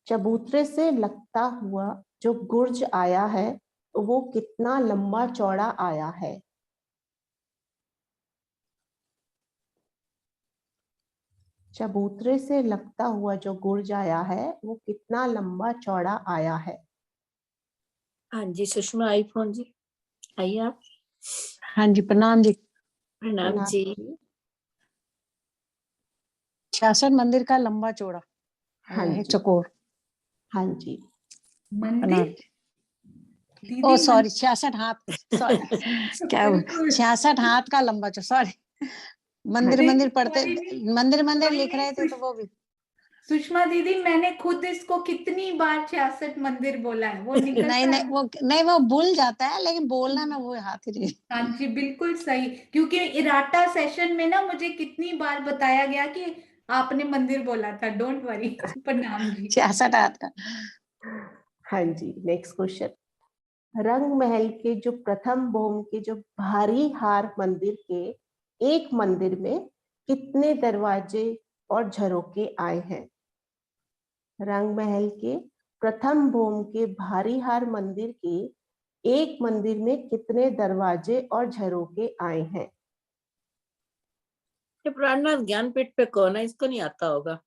चबूतरे से लगता हुआ जो गुर्ज आया है वो कितना लंबा चौड़ा आया है? चबूतरे से लगता हुआ जो गुर्ज आया है वो कितना लंबा चौड़ा आया है? हाँ जी सुषमा आईफोन जी, आइए आप। हाँ जी, प्रणाम जी। प्रणाम प्रणाम जी। जी। 66 मंदिर का लंबा चौड़ा हाँ आया है जी, चकोर। हाँ जी। प्रणाम मंदिर जी। दीदी ओ सॉरी, 66 हाथ, सॉरी क्या बिल्कुल 66 हाथ का लंबा चौड़ा, सॉरी। मंदिर नहीं, मंदिर पढ़ते, कोई नहीं, मंदिर मंदिर कोई लिख नहीं, रहे थे तो वो भी। सुषमा दीदी मैंने खुद इसको कितनी बार 66 मंदिर बोला है, वो नहीं निकलता नहीं, है। वो नहीं, वो भूल जाता है, लेकिन बोलना में वो हाथ ही रही। हाँ जी बिल्कुल सही, क्योंकि इराटा सेशन में ना मुझे कितनी बार बताया गया कि आपने मंदिर बोला था। Don't worry. प्रणाम जी। 66 हाथ का। हाँ जी, नेक्स्ट क्वेश्चन। रंग महल के जो प्रथम भोम के जो भारी हार मंदिर के एक मंदिर में कितने दरवाजे और झरोके आए हैं? रंग महल के प्रथम भोम के भारी हार मंदिर के एक मंदिर में कितने दरवाजे और झरोके आए हैं? ये प्राणनाथ ज्ञानपीठ पे कौन है, इसको नहीं आता होगा।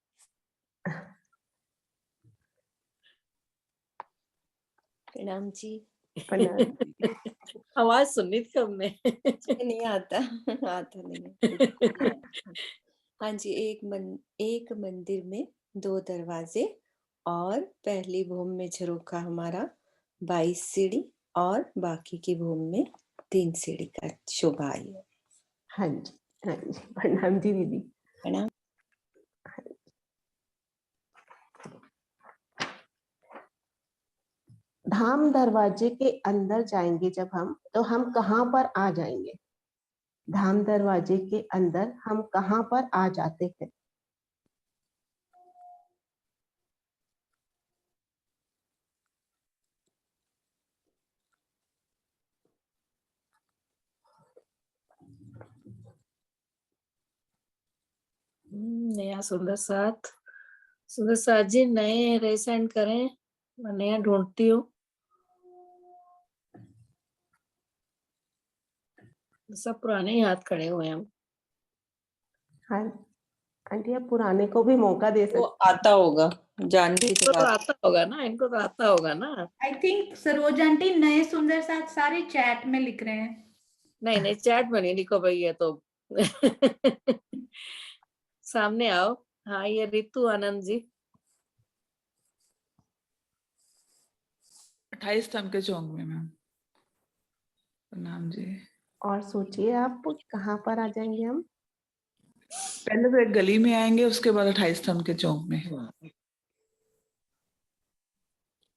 प्रणाम जी। आवाज सुननी थी हमने। नहीं आता, आता नहीं है, बिल्कुल नहीं आता। हाँ जी, एक मंदिर में 2 दरवाजे और पहली भूमि में झरोखा हमारा 22 सीढ़ी और बाकी की भूमि में 3 सीढ़ी का शोभा आई है। हाँ जी, हाँ जी, प्रणाम जी दीदी। प्रणाम। धाम दरवाजे के अंदर जाएंगे जब हम, तो हम कहाँ पर आ जाएंगे? धाम दरवाजे के अंदर हम कहाँ पर आ जाते हैं? नया सुंदर साथ जी, नए रेसेंड करें, मैं नया ढूंढती हूँ। सब पुराने ही हाथ खड़े हुए हैं हम। हाँ आंटी, आप पुराने को भी मौका दे वो सकते। आता होगा, जानवी इनको तो तो आता होगा ना, इनको तो आता होगा ना। आई थिंक सरोज आंटी नए सुंदर साथ सारे चैट में लिख रहे हैं। नहीं नहीं, चैट में नहीं लिखो भाई, ये तो सामने आओ। हाँ, ये रितु आनंद जी। 28 स्तंभ के चौक में मैम। प्रणाम जी। और सोचिए आप कहाँ पर आ जाएंगे हम? पहले तो एक गली में आएंगे, उसके बाद 28 स्तंभ के चौक में।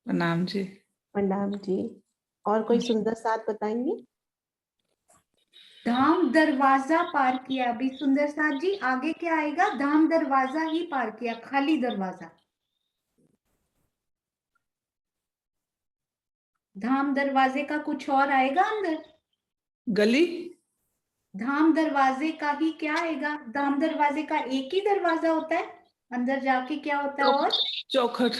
प्रणाम जी। प्रणाम जी। और कोई सुंदर साथ बताएंगे? धाम दरवाजा पार किया अभी सुंदर साथ जी, आगे क्या आएगा? धाम दरवाजा ही पार किया, खाली दरवाजा। धाम दरवाजे का कुछ और आएगा अंदर? गली। धाम दरवाजे का ही क्या आएगा? धाम दरवाजे का एक ही दरवाजा होता है, अंदर जाके क्या होता है? और चौखट।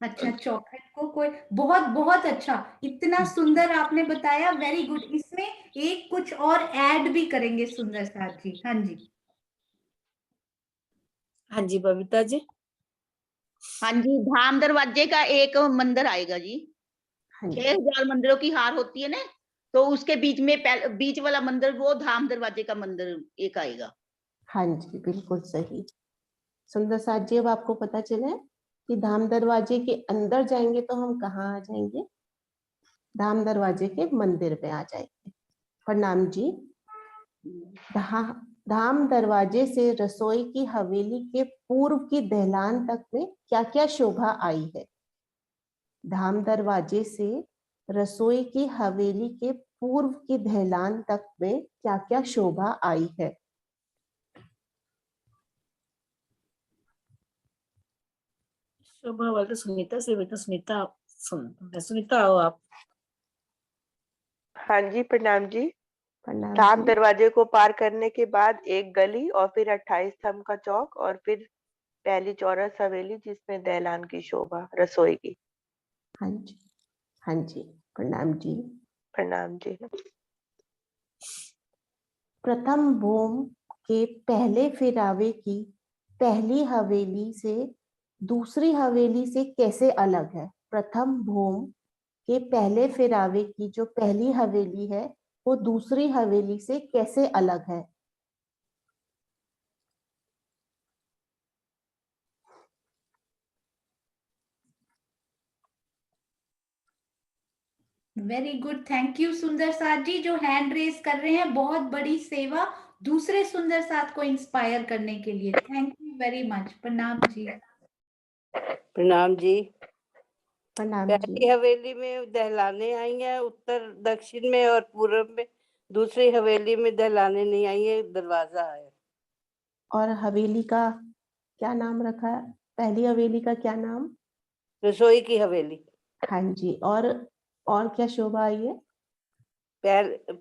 अच्छा, चौखट को कोई, बहुत बहुत अच्छा, इतना सुंदर आपने बताया, वेरी गुड। इसमें एक कुछ और ऐड भी करेंगे सुंदर साथ जी। हाँ जी, हाँ जी बबीता जी। हाँ जी, धाम दरवाजे का एक मंदिर आएगा जी। 6000 मंदिरों की हार होती है ना, तो उसके बीच में बीच वाला मंदिर वो धाम दरवाजे का मंदिर एक आएगा। हाँ जी, बिल्कुल सही। सुंदर साथ जी, अब आपको पता चला है कि धाम दरवाजे के अंदर जाएंगे तो हम कहाँ आ जाएंगे? धाम दरवाजे के मंदिर में आ जाएंगे। प्रणाम जी। धाम दरवाजे से रसोई की हवेली के पूर्व की दहलान तक में क्या क्या शोभा आई है? धाम दरवाजे से रसोई की हवेली के पूर्व की दहलान तक में क्या क्या शोभा आई है? शोभा वाले सुनीता से, बेटा सुनीता सुनीता आओ आप। हाँ जी, प्रणाम जी। प्रणाम धाम जी। दरवाजे को पार करने के बाद एक गली और फिर 28 स्तंभ का चौक और फिर पहली चौरस हवेली जिसमें दहलान की शोभा रसोई की। हाँ जी, हाँ जी, प्रणाम जी। प्रणाम जी। प्रथम भूम के पहले फिरावे की पहली हवेली से दूसरी हवेली से कैसे अलग है? प्रथम भूम के पहले फिरावे की जो पहली हवेली है वो दूसरी हवेली से कैसे अलग है? वेरी गुड, थैंक यू सुंदर साथ जी, जो हैंड रेज कर रहे हैं, बहुत बड़ी सेवा दूसरे सुंदर साथ को इंस्पायर करने के लिए। Thank you very much. प्रणाम जी। प्रणाम जी। प्रणाम पहली जी। हवेली में दहलाने आई हैं उत्तर दक्षिण में और पूर्व में, दूसरी हवेली में दहलाने नहीं आई है, दरवाजा है। और हवेली का क्या नाम रखा है? पहली हवेली का क्या नाम? रसोई की हवेली। हाँ जी, और क्या शोभा आई है?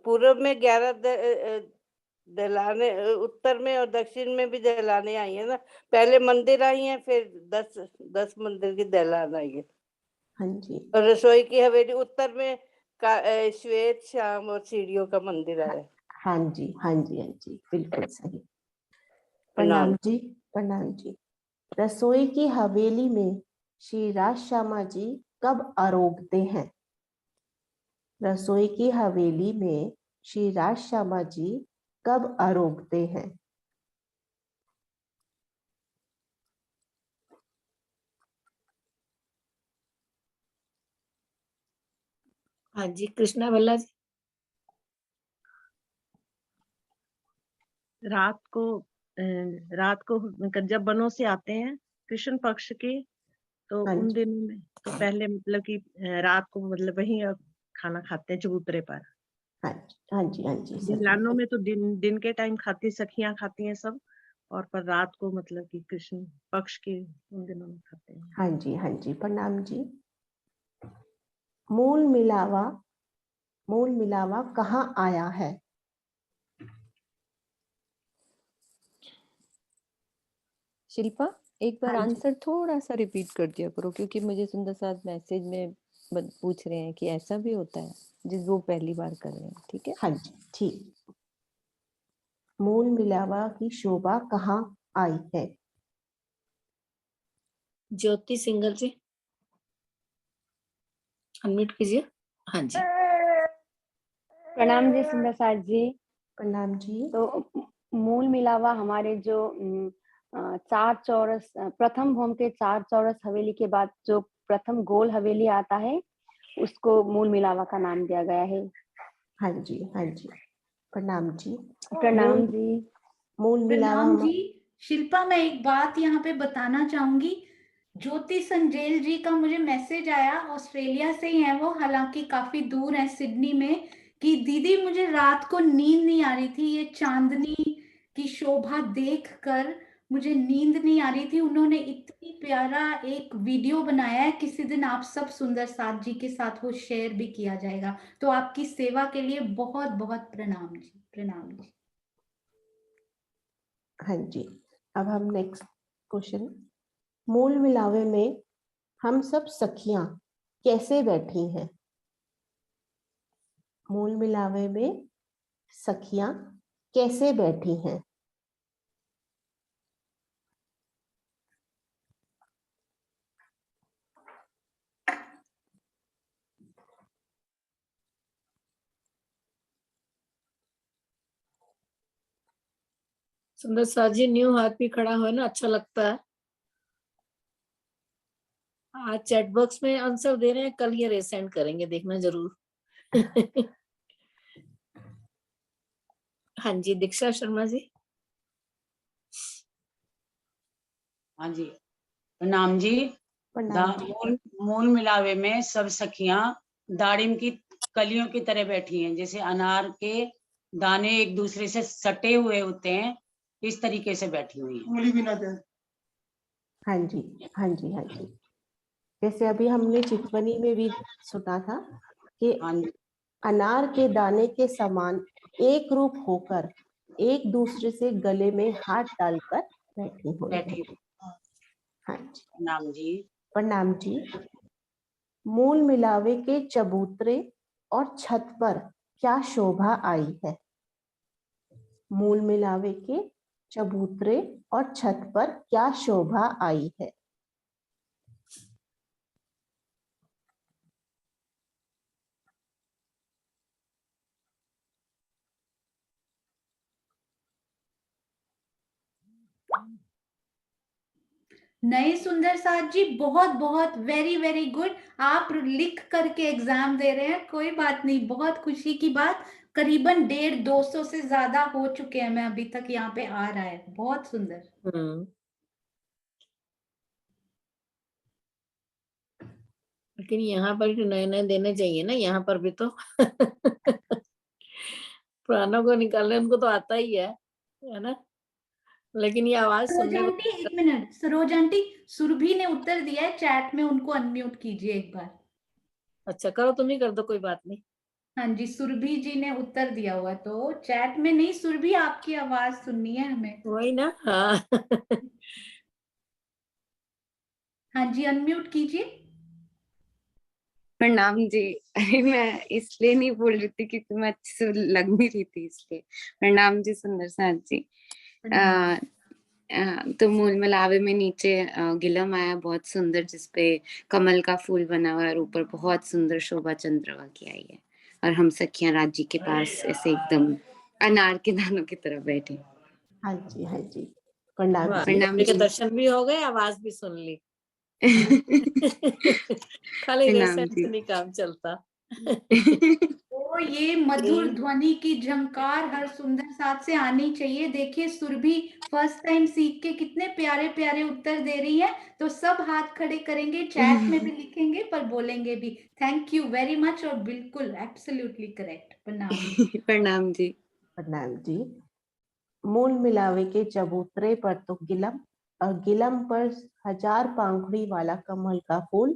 पूर्व में 11 दहलाने, उत्तर में और दक्षिण में भी दहलाने आई है ना। पहले मंदिर आई हैं, फिर 10 मंदिर की दहलान आई है। हाँ जी। और रसोई की हवेली उत्तर में श्वेत श्याम और सीढ़ियों का मंदिर है। हाँ जी, हाँ जी, हाँ जी, बिल्कुल सही। प्रणाम प्रणाम जी। प्रणाम जी। रसोई की हवेली में श्री राज श्यामा जी कब आरोगते हैं? रसोई की हवेली में श्री राज श्यामा जी कब आरोगते हैं? हाँ जी, कृष्णा भल्ला जी। रात को जब वनों से आते हैं कृष्ण पक्ष के, तो हाँ उन जी। दिनों में तो पहले मतलब कि रात को मतलब वहीं खाना खाते हैं चबूतरे पर। हाँ जी, हाँ जी, हाँ जी, सही दहलानों है। में तो दिन के टाइम खाती सखियां खाती हैं सब, और पर रात को मतलब कि कृष्ण पक्ष के उन दिनों में खाते हैं। हाँ जी, हाँ जी, प्रणाम जी। मूल मिलावा कहाँ आया है? शिल्पा, एक बार हाँ जी। आंसर थोड़ा सा रिपीट कर दिया करो, क्योंकि मुझे सुंदर साथ मैसेज में पूछ रहे हैं कि ऐसा भी होता है, जिस वो पहली बार कर रहे हैं। ठीक है। हाँ जी, ठीक। मूल मिलावा की शोभा कहाँ आई है? ज्योति सिंगल जी, अनम्यूट कीजिए। हाँ जी। प्रणाम जी सुंदर साथ जी। प्रणाम जी। तो मूल मिलावा हमारे जो चार चौरस, प्रथम भूम के चार चौरस हवेली के बाद जो प्रथम गोल हवेली आता है उसको मूल मिलावा का नाम दिया गया है। हाँ जी, हाँ जी, प्रणाम जी। प्रणाम जी। मूल मिलावा प्रणाम जी। शिल्पा, मैं एक बात यहाँ पे बताना चाहूंगी। ज्योति संजेल जी का मुझे मैसेज आया, ऑस्ट्रेलिया से ही है वो, हालांकि काफी दूर है सिडनी में, कि दीदी मुझे रात को नींद नहीं आ रही थी, ये चांदनी की शोभा देखकर मुझे नींद नहीं आ रही थी। उन्होंने इतनी प्यारा एक वीडियो बनाया है, किसी दिन आप सब सुंदर साथ जी के साथ वो शेयर भी किया जाएगा। तो आपकी सेवा के लिए बहुत बहुत प्रणाम जी। प्रणाम जी। हाँ जी, अब हम नेक्स्ट क्वेश्चन। मूल मिलावे में हम सब सखियां कैसे बैठी हैं। मूल मिलावे में सखियां कैसे बैठी हैं। सुंदर साथ जी न्यू हाथ भी खड़ा हो ना, अच्छा लगता है। आज चैट बॉक्स में आंसर दे रहे हैं, कल ये रेसेंड करेंगे, देखना जरूर। हाँ जी, दीक्षा शर्मा जी। हाँ जी, प्रणाम जी। मूल मिलावे में सब सखियां दाड़िम की कलियों की तरह बैठी हैं, जैसे अनार के दाने एक दूसरे से सटे हुए होते हैं, इस तरीके से बैठी हुई हैं। हाँ जी, हाँ जी, हाँ जी। जैसे अभी हमने चितवनी में भी सुना था कि अनार के दाने के समान एक रूप होकर एक दूसरे से गले में हाथ डालकर बैठी हुई है। हाँ जी, प्रणाम जी। प्रणाम जी। मूल मिलावे के चबूतरे और छत पर क्या शोभा आई है। मूल मिलावे के चबूतरे और छत पर क्या शोभा आई है। नहीं सुंदर साथ जी, बहुत बहुत वेरी वेरी गुड। आप लिख करके एग्जाम दे रहे हैं, कोई बात नहीं, बहुत खुशी की बात। करीबन 150-200 से ज्यादा हो चुके हैं, मैं अभी तक यहाँ पे आ रहा है, बहुत सुंदर। लेकिन यहाँ पर भी नए नए देने चाहिए ना, यहाँ पर भी तो। पुरानों को निकालने उनको तो आता ही है ना। लेकिन ये आवाज सरोज सुनने आंटी, को। एक मिनट, सरोज आंटी, सुरभि ने उत्तर दिया है चैट में, उनको अनम्यूट कीजिए एक बार। अच्छा करो, तुम ही कर दो, कोई बात नहीं। हाँ जी, सुरभि जी ने उत्तर दिया हुआ, तो चैट में नहीं, सुरभि आपकी आवाज सुननी है हमें। वही ना, हाँ। हाँ जी, अनम्यूट कीजिए। प्रणाम जी। अरे मैं इसलिए नहीं बोल रही थी क्योंकि मैं अच्छे से लग नहीं रही थी, इसलिए। प्रणाम जी सुंदर साथ जी। तो मूल मिलावे में नीचे गिलम आया बहुत सुंदर, जिसपे कमल का फूल बना हुआ है और ऊपर बहुत सुंदर शोभा चंद्रमा की आई है, और हम सखियां राज जी के पास ऐसे एकदम अनार के दानों की तरह बैठे। हाँ जी, हाँ जी, प्रणाम जी। प्रणाम के जी। दर्शन भी हो गए, आवाज भी सुन ली। खाली प्रणाम रेसेंट जी। से नहीं काम चलता। तो ये मधुर ध्वनि की झंकार हर सुंदर साथ से आनी चाहिए। देखिए सुरभि फर्स्ट टाइम सीख के कितने प्यारे प्यारे उत्तर दे रही है, तो सब हाथ खड़े करेंगे, चैट में भी लिखेंगे पर बोलेंगे भी। थैंक यू वेरी मच, और बिल्कुल एब्सोल्युटली करेक्ट। प्रणाम। प्रणाम जी। प्रणाम जी। मूल मिलावे के चबूतरे पर तो गिलम, और गिलम पर 1000 पांखुड़ी वाला कमल का फूल,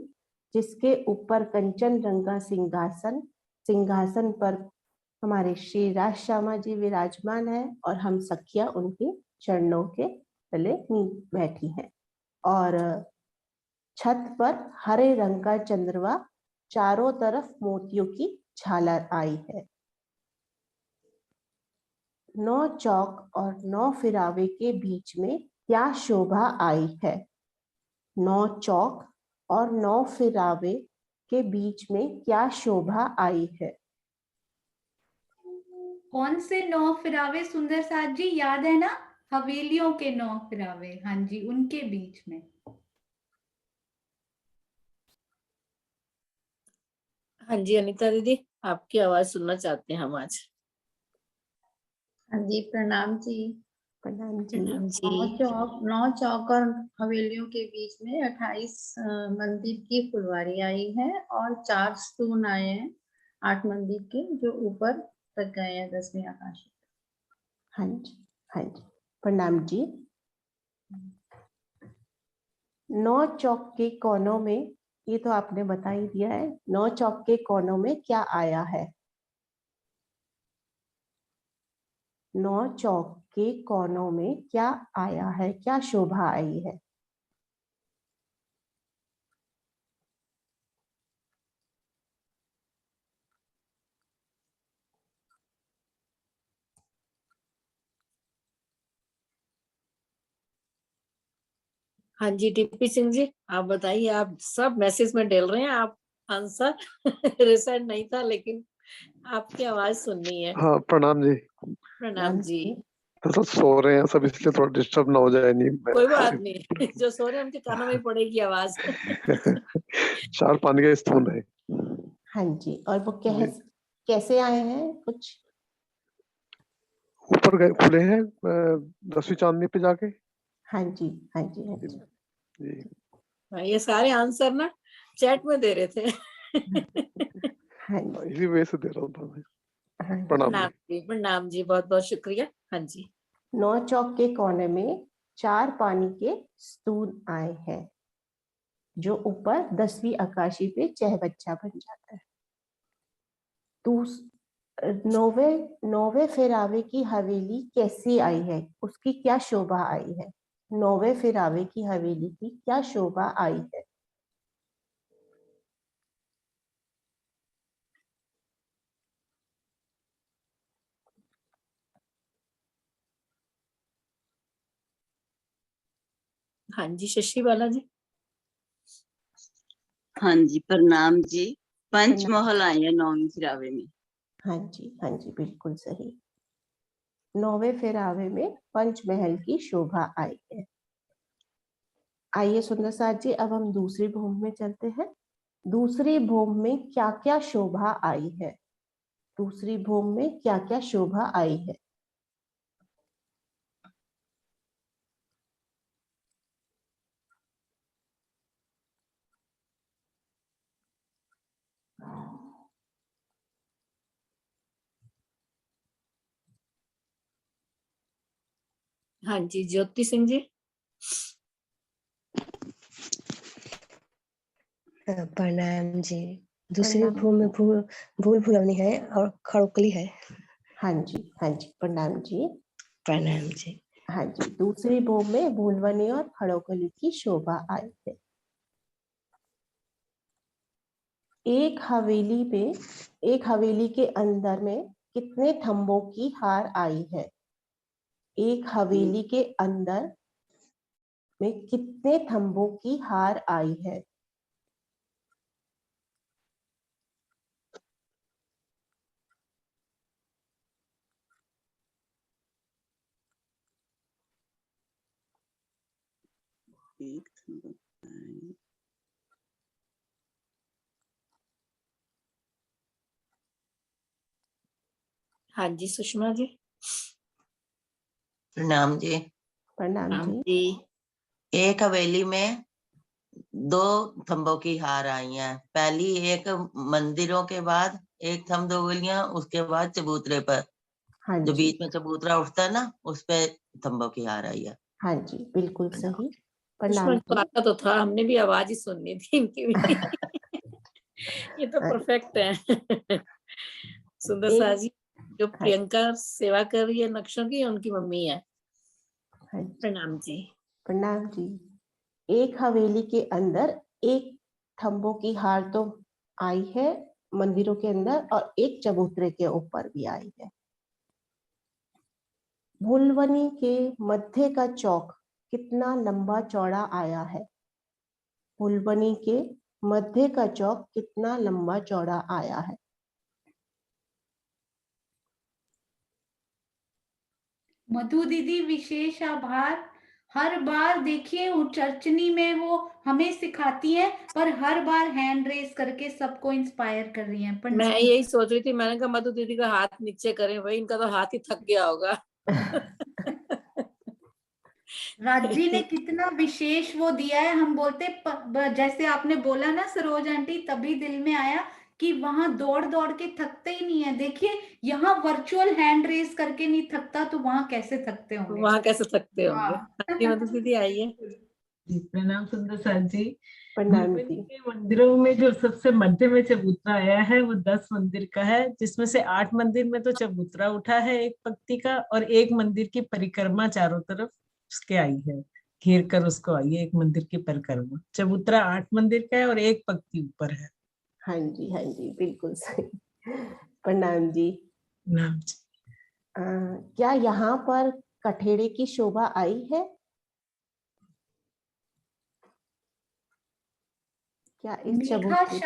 जिसके ऊपर कंचन रंग का सिंहासन, सिंहासन पर हमारे श्री राज श्यामा जी विराजमान है, और हम सखियां उनके चरणों के तले बैठी हैं। और छत पर हरे रंग का चंद्रमा, चारों तरफ मोतियों की झालर आई है। 9 चौक और 9 फिरावे के बीच में क्या शोभा आई है। 9 चौक और 9 फिरावे के बीच में क्या शोभा आई है। कौन से 9 फिरावे सुंदर साथ जी, याद है ना? हवेलियों के 9 फिरावे, हाँ जी, उनके बीच में। हाँ जी अनीता दीदी, आपकी आवाज सुनना चाहते हैं हम आज। हाँ जी, प्रणाम जी। प्रणाम जी। 9 चौक और हवेलियों के बीच में 28 मंदिर की फुलवारी आई है, और 4 स्तून आए हैं 8 मंदिर के, जो ऊपर तक गए हैं 10वीं आकाश। हाँ जी, हाँ जी, प्रणाम जी। 9 चौक के कोनों में, ये तो आपने बता ही दिया है, 9 चौक के कोनों में क्या आया है। 9 चौक के कोनों में क्या आया है, क्या शोभा आई है। हाँ जी, टीपी सिंह जी आप बताइए। आप सब मैसेज में डाल रहे हैं, आप आंसर रिसेंट नहीं था लेकिन आपकी आवाज सुननी है। हाँ प्रणाम जी। प्रणाम जी। तो सब सो रहे हैं सब, इसलिए थोड़ा डिस्टर्ब ना हो जाए नींद में। कोई बात नहीं, जो सो रहे हैं उनके कानों में ही पड़ेगी आवाज। 4 पानी के स्पून है। हाँ जी, और वो कैसे आए हैं? कुछ ऊपर गए खुले हैं 10वीं चांदनी पे जाके। हाँ जी, हाँ जी, हाँ जी। जी हाँ, ये सारे आंसर ना चैट में दे रहे थे। इसी वजह से दे रहा था मैं। प्रणाम जी। प्रणाम जी, बहुत बहुत शुक्रिया। हाँ जी। 9 चौक के कोने में 4 पानी के स्तून आए हैं, जो ऊपर 10वीं आकाशी पे चहबच्चा बन जाता है। नौवे फेरावे की हवेली कैसी आई है, उसकी क्या शोभा आई है? नौवे फेरावे की हवेली की क्या शोभा आई है? हाँ जी, शशि बाला जी। हाँ जी प्रणाम जी। पंचमहल आई है 9वीं फिरावे में। हाँ जी, हाँ जी, बिल्कुल सही। 9वें फेरावे में पंचमहल की शोभा आई है। आइए सुंदर साथ जी, अब हम दूसरी भूमि में चलते हैं। दूसरी भूमि में क्या क्या शोभा आई है? दूसरी भूमि में क्या क्या शोभा आई है? हाँ जी, ज्योति सिंह जी। प्रणाम जी। दूसरी भूमि में भूल भुलवनी है और खड़ोकली है। हाँ जी, हाँ जी, प्रणाम जी। प्रणाम जी। हाँ जी, दूसरी भूमि में भूलवनी और खड़ोकली की शोभा आई है। एक हवेली के अंदर में कितने थंबों की हार आई है? एक हवेली के अंदर में कितने थंबों की हार आई है? हाँ जी, सुषमा जी। प्रणाम जी। प्रणाम जी। एक हवेली में 2 थंबों की हार आई हैं। पहली एक मंदिरों के बाद एक थंब 2 गलियां, उसके बाद चबूतरे पर हाँ जो जी। बीच में चबूतरा उठता है ना, उस पे थंबों की हार आई है। हाँ जी, बिल्कुल सही। सुषमा प्रणाम जी को आता तो था, हमने भी आवाज ही सुननी थी इनकी भी। ये तो परफेक्ट है। सुंदर सा जी, जो प्रियंका सेवा कर रही है नक्शों की, उनकी मम्मी है। प्रणाम जी। प्रणाम जी। एक हवेली के अंदर एक थंबों की हार तो आई है मंदिरों के अंदर, और एक चबूतरे के ऊपर भी आई है। भूलवनी के मध्य का चौक कितना लंबा चौड़ा आया है? भूलवनी के मध्य का चौक कितना लंबा चौड़ा आया है? मधु दीदी विशेष आभार। हर बार देखिए चर्चनी में वो हमें सिखाती है, पर हर बार हैंड रेस करके सबको इंस्पायर कर रही हैं। मैं यही सोच रही थी, मैंने कहा मधु दीदी का हाथ नीचे करें, भाई इनका तो हाथ ही थक गया होगा। राजी ने कितना विशेष वो दिया है। हम बोलते जैसे आपने बोला ना सरोज आंटी, तभी दिल में आया कि वहां दौड़ दौड़ के थकते ही नहीं है। देखिए यहाँ वर्चुअल हैंड रेस करके नहीं थकता, तो वहां कैसे थकते होंगे? वहां कैसे थकते होंगे। हाँ। मधु दीदी आइए। जी प्रणाम सुंदर साथ जी। प्रणाम भूलवनी जी। के मंदिरों में जो सबसे मध्य में चबूतरा आया है वो 10 मंदिर का है, जिसमें से 8 मंदिर में तो चबूतरा उठा है एक पंक्ति का, और एक मंदिर की परिक्रमा चारों तरफ उसके आई है, घेर कर उसको आई है एक मंदिर की परिक्रमा। चबूतरा 8 मंदिर का है और एक पंक्ति ऊपर है। हाँ जी, हाँ जी, बिल्कुल सही। प्रणाम जी। प्रणाम जी। क्या यहाँ पर कठेड़े की शोभा आई है? क्या इस चबूतरे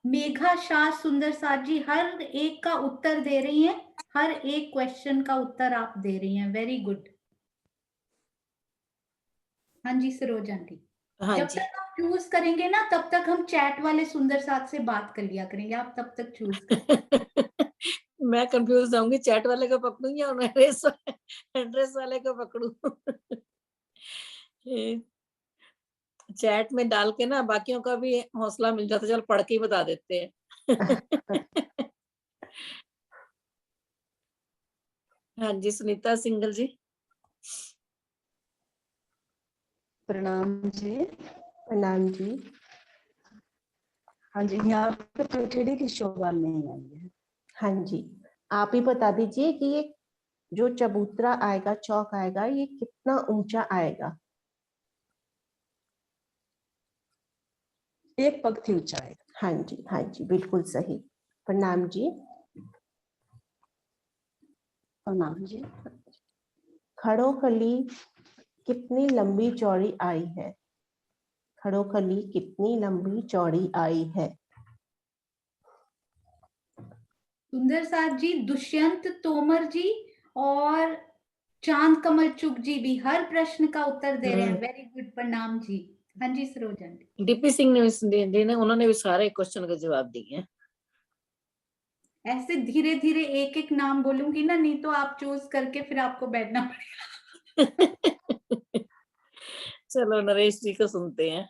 मेघा शाह सुंदर साथ जी हर एक का उत्तर दे रही हैं, हर एक क्वेश्चन का उत्तर आप दे रही हैं, वेरी गुड। हाँ जी सरोज आंटी, हाँ जब जी। तक आप चूज करेंगे ना तब तक हम चैट वाले सुंदर साथ से बात कर लिया करेंगे, आप तब तक चूज करें। मैं कंफ्यूज जाऊंगी, चैट वाले को पकड़ूंगी और एड्रेस वाले को पकड़ू। चैट में डाल के ना बाकियों का भी हौसला मिल जाता है, चल पढ़ के ही बता देते हैं। हाँ जी सुनीता सिंगल जी। प्रणाम जी। प्रणाम जी। हाँ जी, यहाँ पे पृथ्वी की शोभा नहीं आई है। हाँ जी, आप ही बता दीजिए कि ये जो चबूतरा आएगा, चौक आएगा, ये कितना ऊंचा आएगा? 1 पंक्ति ऊंचा आएगा। हाँ जी बिल्कुल सही। प्रणाम जी। प्रणाम जी। खड़ोखली कितनी लंबी चौड़ी आई है? खड़ोखली कितनी लंबी चौड़ी आई है? सुंदर साथ जी, दुष्यंत तोमर जी और चांद कमल चुग जी भी हर प्रश्न का उत्तर दे रहे हैं, वेरी गुड। प्रणाम जी। हाँ जी सरोज आंटी। डीपी सिंह ने उन्होंने भी सारे क्वेश्चन का जवाब दिए हैं। ऐसे धीरे धीरे एक एक नाम बोलूंगी ना, नहीं तो आप चूज करके फिर आपको बैठना पड़ेगा। चलो नरेश जी को सुनते हैं।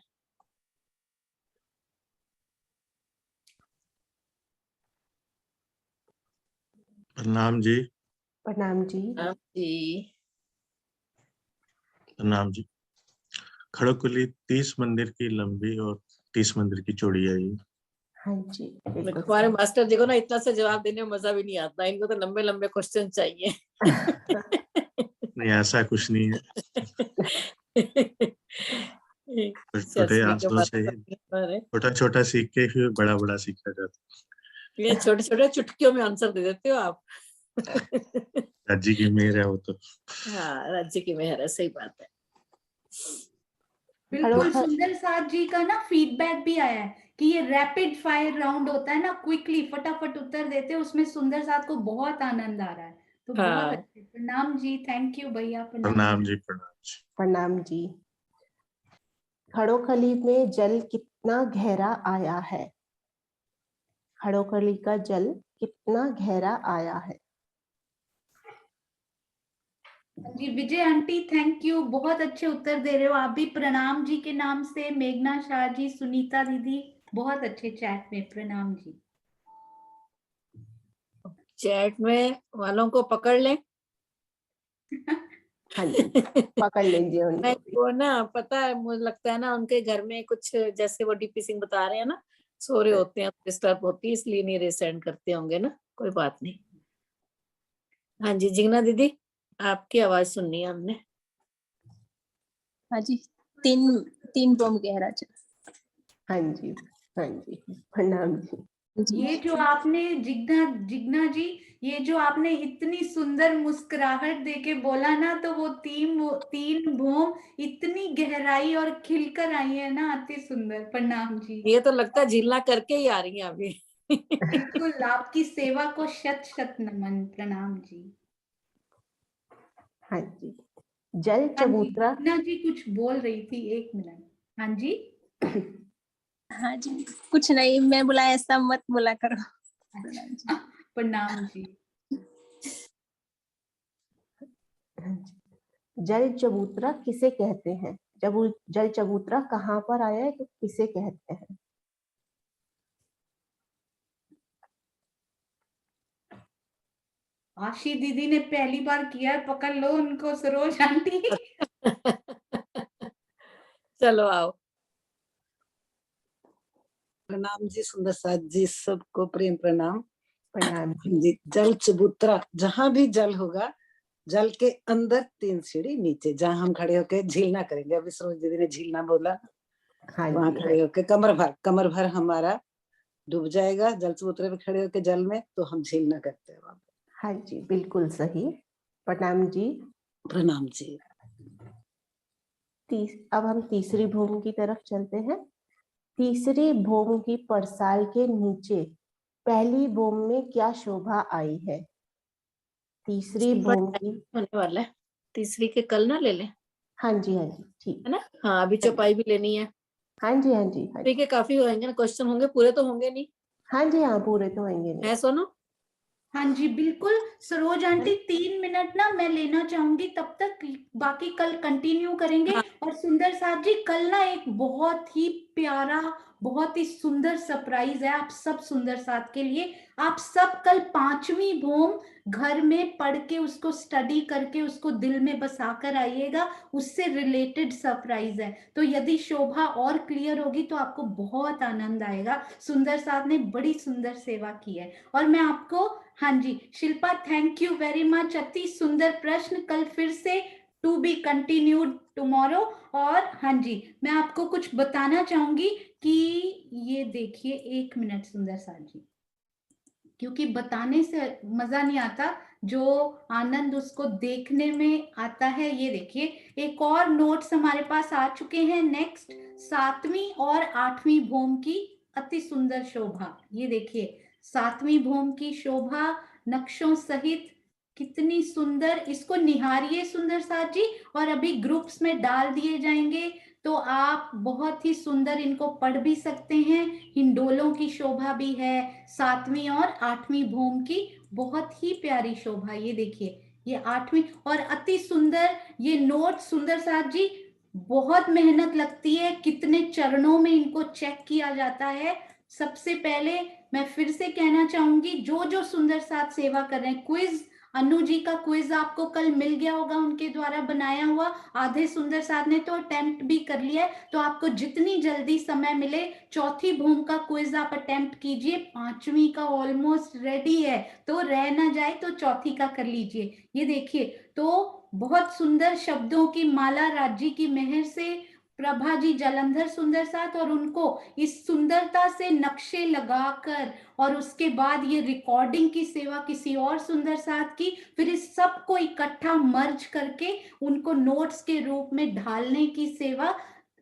प्रणाम जी। प्रणाम जी। प्रणाम जी। खड़ोखली 30 मंदिर की लंबी और 30 मंदिर की चौड़ी आई। हाँ जी। हमारे मास्टर जी को ना इतना से जवाब देने में मजा भी नहीं आता, इनको तो लंबे लंबे क्वेश्चन चाहिए। नहीं ऐसा कुछ नहीं है, छोटे आंसरों से छोटा छोटा सीख के फिर बड़ा बड़ा सीखा जाता। ये छोटे छोटे चुटकियों में आंसर दे देते हो आप। राज्य की मेहर है वो तो। हाँ राज्य की मेहर है, सही बात है। बिल्कुल। सुंदर साथ जी का ना फीडबैक भी आया है कि ये रैपिड फायर राउंड होता है ना, क्विकली फटाफट उत्तर देते हैं, उसमें सुंदर साथ को बहुत आनंद आ रहा है, तो बहुत अच्छे। प्रणाम जी, थैंक यू भैया। प्रणाम जी। प्रणाम जी। खड़ोखली में जल कितना गहरा आया है? खड़ोखली का जल कितना गहरा आया है? जी विजय आंटी थैंक यू, बहुत अच्छे उत्तर दे रहे हो आप भी। प्रणाम जी के नाम से मेघना शाह जी, सुनीता दीदी, बहुत अच्छे चैट में। प्रणाम जी। चैट में वालों को पकड़ लें। हाँ जी पकड़ लीजिए उनको। वो ना पता है, मुझे लगता है ना उनके घर में कुछ जैसे वो डीपी सिंह बता रहे हैं ना, सो रहे होते हैं, डिस्टर्ब होती है, इसलिए नहीं रिसेंड करते होंगे ना, कोई बात नहीं। हाँ जी जिग्ना दीदी, आपकी आवाज सुननी है हमने। हाँ जी, तीन बम गहरा चल। हाँ जी प्रणाम जी। ये जो आपने जिग्ना जी, ये जो आपने इतनी सुंदर मुस्कुराहट देके बोला ना, तो वो तीन भूम इतनी गहराई और खिलकर आई है ना, अति सुंदर। प्रणाम जी। ये तो लगता है झीलना करके ही आ रही है अभी। बिल्कुल, आपकी सेवा को शत शत नमन। प्रणाम जी। हाँ जी। जल चबूतरा। जिग्ना जी कुछ बोल रही थी, 1 मिनट। हाँ जी। हाँ जी, कुछ नहीं, मैं बुलाया ऐसा मत बोला करो। प्रणाम जी। जल चबूतरा किसे कहते हैं? जब जल चबूतरा कहाँ पर आया है तो किसे कहते हैं? आशी दीदी ने पहली बार किया है, पकड़ लो उनको सरोज आंटी। चलो आओ। प्रणाम जी सुंदर साथ जी, सबको प्रेम प्रणाम। प्रणाम जी। जल चबूतरा, जहां भी जल होगा, जल के अंदर 3 सीढ़ी नीचे, जहां हम खड़े होके झीलना करेंगे। अभी सरोज दीदी ने झीलना बोला, वहां खड़े होके कमर भर हमारा डूब जाएगा जल चबूतरे पे खड़े होके जल में, तो हम झीलना करते हैं वहां। हाँ जी बिल्कुल सही। प्रणाम जी। प्रणाम जी। अब हम तीसरी भूमि की तरफ चलते हैं। तीसरी भूम की परसाल के नीचे पहली भूम में क्या शोभा आई है? तीसरी भूम की होने वाला है, तीसरी के कल ना ले ले। हाँ जी ठीक है ना। हाँ, अभी चौपाई भी लेनी है। हाँ जी ठीक है, काफी होंगे ना क्वेश्चन, होंगे पूरे तो होंगे नहीं। हाँ जी हाँ, पूरे तो होंगे नहीं। है सोनू? हाँ जी बिल्कुल। सरोज आंटी 3 मिनट ना मैं लेना चाहूंगी, तब तक बाकी कल कंटिन्यू करेंगे। हाँ। और सुंदर साथ जी, कल ना एक बहुत ही प्यारा, बहुत ही सुंदर सरप्राइज है आप सब सुंदर साथ के लिए। आप सब कल 5वीं भूम घर में पढ़ के, उसको स्टडी करके, उसको दिल में बसा कर आइएगा। उससे रिलेटेड सरप्राइज है, तो यदि शोभा और क्लियर होगी तो आपको बहुत आनंद आएगा। सुंदर साथ ने बड़ी सुंदर सेवा की है। और मैं आपको, हाँ जी Shilpa, thank you very much, अति सुंदर प्रश्न। कल फिर से टू बी कंटिन्यूड टुमारो। और हाँ जी, मैं आपको कुछ बताना चाहूंगी कि ये देखिए, 1 मिनट सुंदर साथ जी, क्योंकि बताने से मजा नहीं आता, जो आनंद उसको देखने में आता है। ये देखिए, एक और नोट्स हमारे पास आ चुके हैं। नेक्स्ट 7वीं और 8वीं भूम की अति सुंदर शोभा। ये देखिए 7वीं भूम की शोभा नक्शों सहित कितनी सुंदर, इसको निहारिए सुंदर साथ जी। और अभी ग्रुप्स में डाल दिए जाएंगे, तो आप बहुत ही सुंदर इनको पढ़ भी सकते हैं। हिंडोलों की शोभा भी है 7वीं और 8वीं भूम की, बहुत ही प्यारी शोभा। ये देखिए, ये 8वीं और अति सुंदर ये नोट सुंदर साथ जी। बहुत मेहनत लगती है, कितने चरणों में इनको चेक किया जाता है। सबसे पहले मैं फिर से कहना चाहूंगी, जो जो सुंदर साथ सेवा कर रहे हैं, क्विज, अनु जी का क्विज आपको कल मिल गया होगा, उनके द्वारा बनाया हुआ। आधे सुंदर साथ ने तो अटेम्प्ट भी कर लिया है, तो आपको जितनी जल्दी समय मिले चौथी भूम का क्विज आप अटेम्प्ट कीजिए। 5वीं का ऑलमोस्ट रेडी है, तो रह ना जाए तो चौथी का कर लीजिए। ये देखिए, तो बहुत सुंदर शब्दों की माला राज्य की मेहर से प्रभा जी जलंधर सुंदर साथ, और उनको इस सुंदरता से नक्शे लगाकर, और उसके बाद ये रिकॉर्डिंग की सेवा किसी और सुंदर साथ की, फिर इस सब को इकट्ठा मर्ज करके उनको नोट्स के रूप में ढालने की सेवा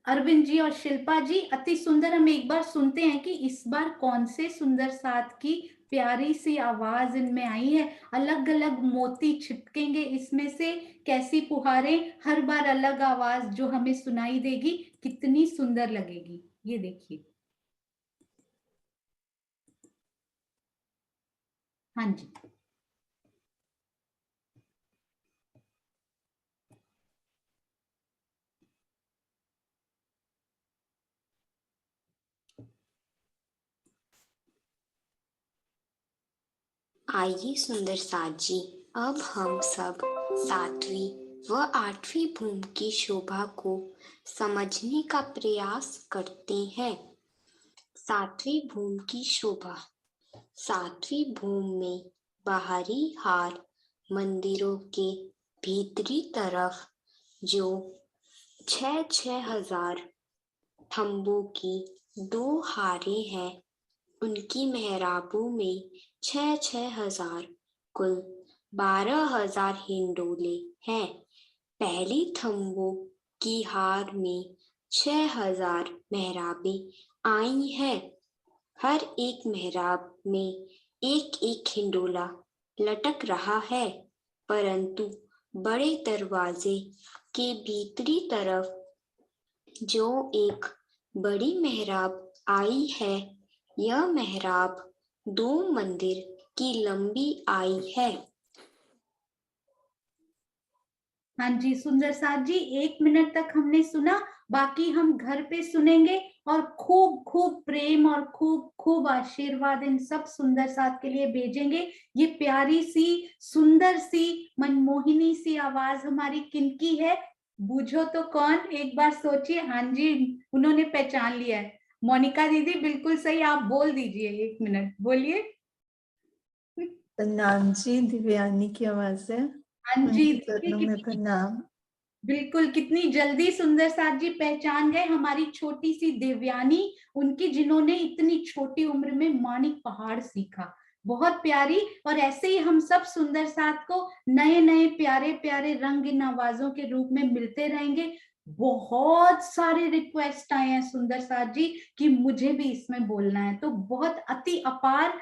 अरविंद जी और शिल्पा जी। अति सुंदर। हम एक बार सुनते हैं कि इस बार कौन से सुंदर साथ की प्यारी सी आवाज इनमें आई है। अलग अलग मोती छिपकेंगे इसमें से, कैसी फुहारें, हर बार अलग आवाज जो हमें सुनाई देगी, कितनी सुंदर लगेगी। ये देखिए, हाँ जी। आइए सुंदर साथ जी, अब हम सब 7वीं व 8वीं भूम की शोभा को समझने का प्रयास करते हैं। 7वीं भूम की शोभा। 7वीं भूम में बाहरी हार मंदिरों के भीतरी तरफ जो 6-6 हजार थंबों की 2 हारें हैं, उनकी मेहराबों में 6-6 हजार, कुल 12,000 हिंडोले हैं। पहली थंबों की हार में 6,000 मेहराबें आई हैं। हर एक मेहराब में एक एक हिंडोला लटक रहा है, परंतु बड़े दरवाजे के भीतरी तरफ जो एक बड़ी मेहराब आई है, यह मेहराब 2 मंदिर की लंबी आई है। हाँ जी सुंदर साथ जी, 1 मिनट तक हमने सुना, बाकी हम घर पे सुनेंगे। और खूब खूब प्रेम और खूब खूब आशीर्वाद इन सब सुंदर साथ के लिए भेजेंगे। ये प्यारी सी, सुंदर सी, मनमोहिनी सी आवाज हमारी किनकी है? बूझो तो कौन, एक बार सोचिए। हाँ जी, उन्होंने पहचान लिया है। मोनिका दीदी बिल्कुल सही, आप बोल दीजिए। 1 मिनट बोलिए। प्रणाम जी, दिव्यानी की आवाज है। हाँ जी, उनके चरणों में प्रणाम। बिल्कुल, कितनी जल्दी सुंदर साथ जी पहचान गए। हमारी छोटी सी देवयानी, उनकी, जिन्होंने इतनी छोटी उम्र में माणिक पहाड़ सीखा। बहुत प्यारी। और ऐसे ही हम सब सुंदर साथ को नए नए प्यारे प्यारे रंग इन आवाजों के रूप में मिलते रहेंगे। बहुत सारे रिक्वेस्ट आए हैं सुंदर साथ जी कि मुझे भी इसमें बोलना है, तो बहुत अति अपार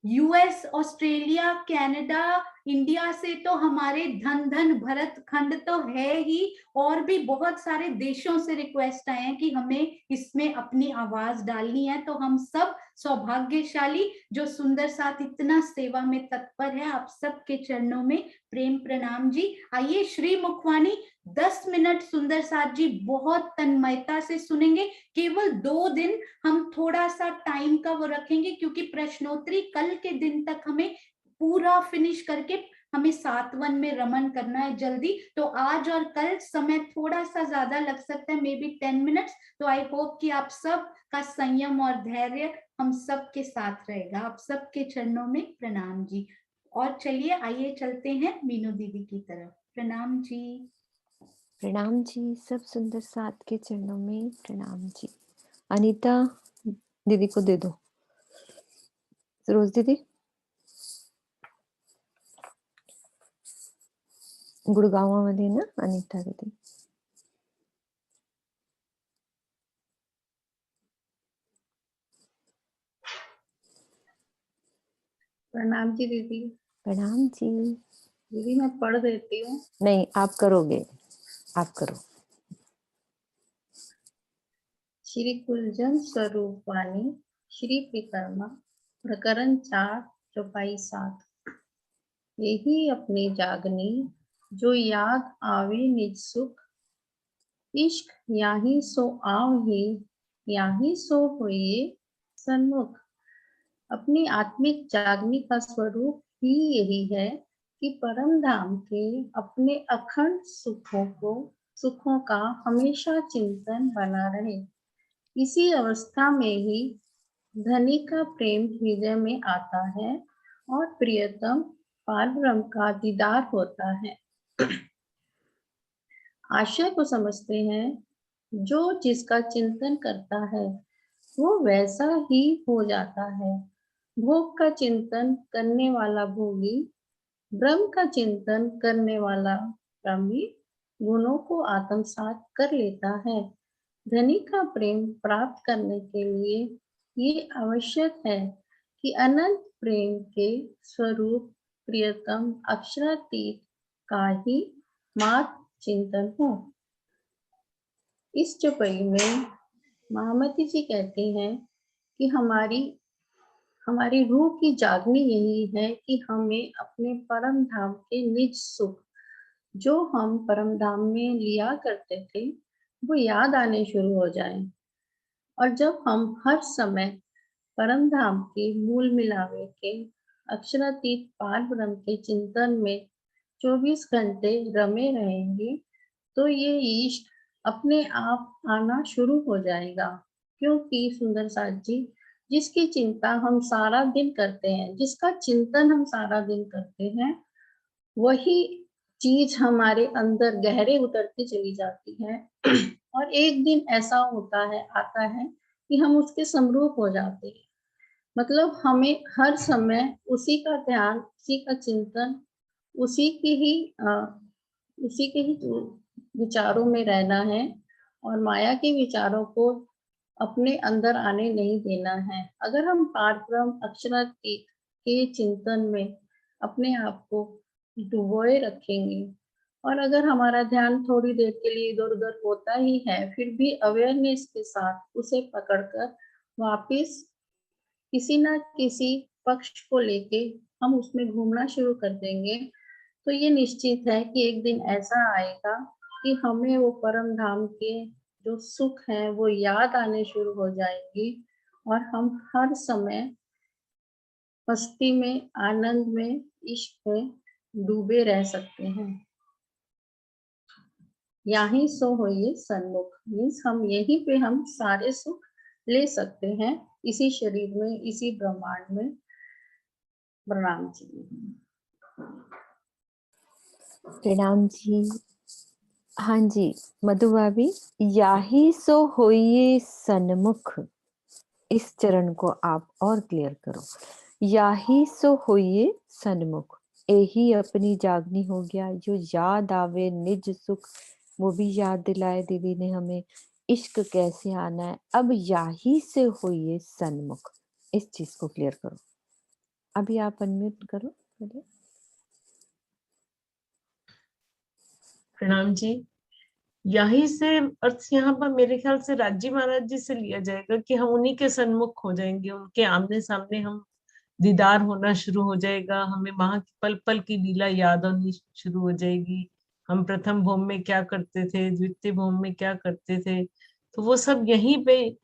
यूएस, ऑस्ट्रेलिया, कनाडा, इंडिया से तो हमारे धन धन भरत खंड तो है ही, और भी बहुत सारे देशों से रिक्वेस्ट आए हैं कि हमें इसमें अपनी आवाज डालनी है। तो हम सब सौभाग्यशाली जो सुंदर साथ इतना सेवा में तत्पर है, आप सबके चरणों में प्रेम प्रणाम जी। आइए श्री मुखवाणी 10 मिनट सुंदर साथ जी बहुत तन्मयता से सुनेंगे। केवल 2 दिन हम थोड़ा सा टाइम का वो रखेंगे, क्योंकि प्रश्नोत्तरी कल के दिन तक हमें पूरा फिनिश करके हमें 7वन में रमन करना है जल्दी। तो आज और कल समय थोड़ा सा ज्यादा लग सकता है, मे बी 10 मिनट्स। तो आई होप कि आप सब का संयम और धैर्य हम सब के साथ रहेगा। आप सबके चरणों में प्रणाम जी। और चलिए आइए चलते हैं मीनू दीदी की तरफ। प्रणाम जी। प्रणाम जी, सब सुंदर साथ के चरणों में प्रणाम जी। अनीता दीदी को दे दो। रोज दीदी गुड़गांवमध्ये ना, अनीता दीदी। प्रणाम जी दीदी। प्रणाम जी। दीदी मैं पढ़ देती हूँ। नहीं, आप करोगे, आप करो। श्री कुलजन स्वरूप वाणी श्री परिक्रमा प्रकरण 4 चौपाई 7। यही अपनी जागनी जो याद आवे निज सुख, इश्क याही सो आवही याही सो होइए सन्मुख। अपनी आत्मिक जागनी का स्वरूप ही यही है कि परम धाम के अपने अखंड सुखों का हमेशा चिंतन बना रहे। इसी अवस्था में ही धनी का प्रेम हृदय में आता है और प्रियतम पारब्रह्म का दीदार होता है। आशय को समझते हैं, जो जिसका चिंतन करता है वो वैसा ही हो जाता है। भोग का चिंतन करने वाला भोगी, ब्रह्म का चिंतन करने वाला ब्रह्मी गुणों को आत्मसात कर लेता है। धनी का प्रेम प्राप्त करने के लिए ये आवश्यक है कि अनंत प्रेम के स्वरूप प्रियतम अक्षरातीत का ही मात्र चिंतन हो। इस चौपाई में महामती जी कहते हैं कि हमारी रूह की जागनी यही है कि हमें अपने परम धाम के निज सुख, जो हम परम धाम में लिया करते थे, वो याद आने शुरू हो जाए। और जब हम हर समय परम धाम के मूल मिलावे के अक्षरातीत पार ब्रह्म के चिंतन में 24 घंटे रमे रहेंगे, तो ये इष्ट अपने आप आना शुरू हो जाएगा। क्योंकि सुंदर साथ जी, जिसकी चिंता हम सारा दिन करते हैं, जिसका चिंतन हम सारा दिन करते हैं, वही चीज हमारे अंदर गहरे उतरती चली जाती है। और एक दिन ऐसा आता है कि हम उसके समरूप हो जाते हैं। मतलब हमें हर समय उसी का ध्यान, उसी का चिंतन, उसी के ही विचारों में रहना है, और माया के विचारों को अपने अंदर आने नहीं देना है। अगर हम पारब्रह्म अक्षरातीत के चिंतन में अपने आप को डुबोए रखेंगे, और अगर हमारा ध्यान थोड़ी देर के लिए इधर उधर होता ही है, फिर भी अवेयरनेस के साथ उसे पकड़कर वापस किसी ना किसी पक्ष को लेके हम उसमें घूमना शुरू कर देंगे, तो ये निश्चित है कि एक दिन ऐसा आएगा कि हमें वो परम धाम के जो सुख है वो याद आने शुरू हो जाएंगी, और हम हर समय मस्ती में, आनंद में, इश्क में डूबे रह सकते हैं। यहीं सो होइए सन्मुख, मीन्स हम यहीं पे हम सारे सुख ले सकते हैं, इसी शरीर में, इसी ब्रह्मांड में। प्रणाम जी। प्रणाम जी। हाँ जी, मधु भाभी, याही सो होइए सन्मुख, इस चरण को आप और क्लियर करो। याही सो होइए सन्मुख, यही अपनी जागनी हो गया, जो याद आवे निज सुख, वो भी याद दिलाए दीदी ने हमें, इश्क कैसे आना है, अब याही से होइए सन्मुख, इस चीज को क्लियर करो। अभी आप अनम्यूट करो पहले। प्रणाम जी। यही से अर्थ यहाँ पर मेरे ख्याल से राजी महाराज जी से लिया जाएगा कि हम उन्हीं के सन्मुख हो जाएंगे, उनके आमने सामने हम दीदार होना शुरू हो जाएगा, हमें वहां की पल पल की लीला याद आनी शुरू हो जाएगी। हम प्रथम भोम में क्या करते थे, द्वितीय भोम में क्या करते थे, तो वो सब यहीं पे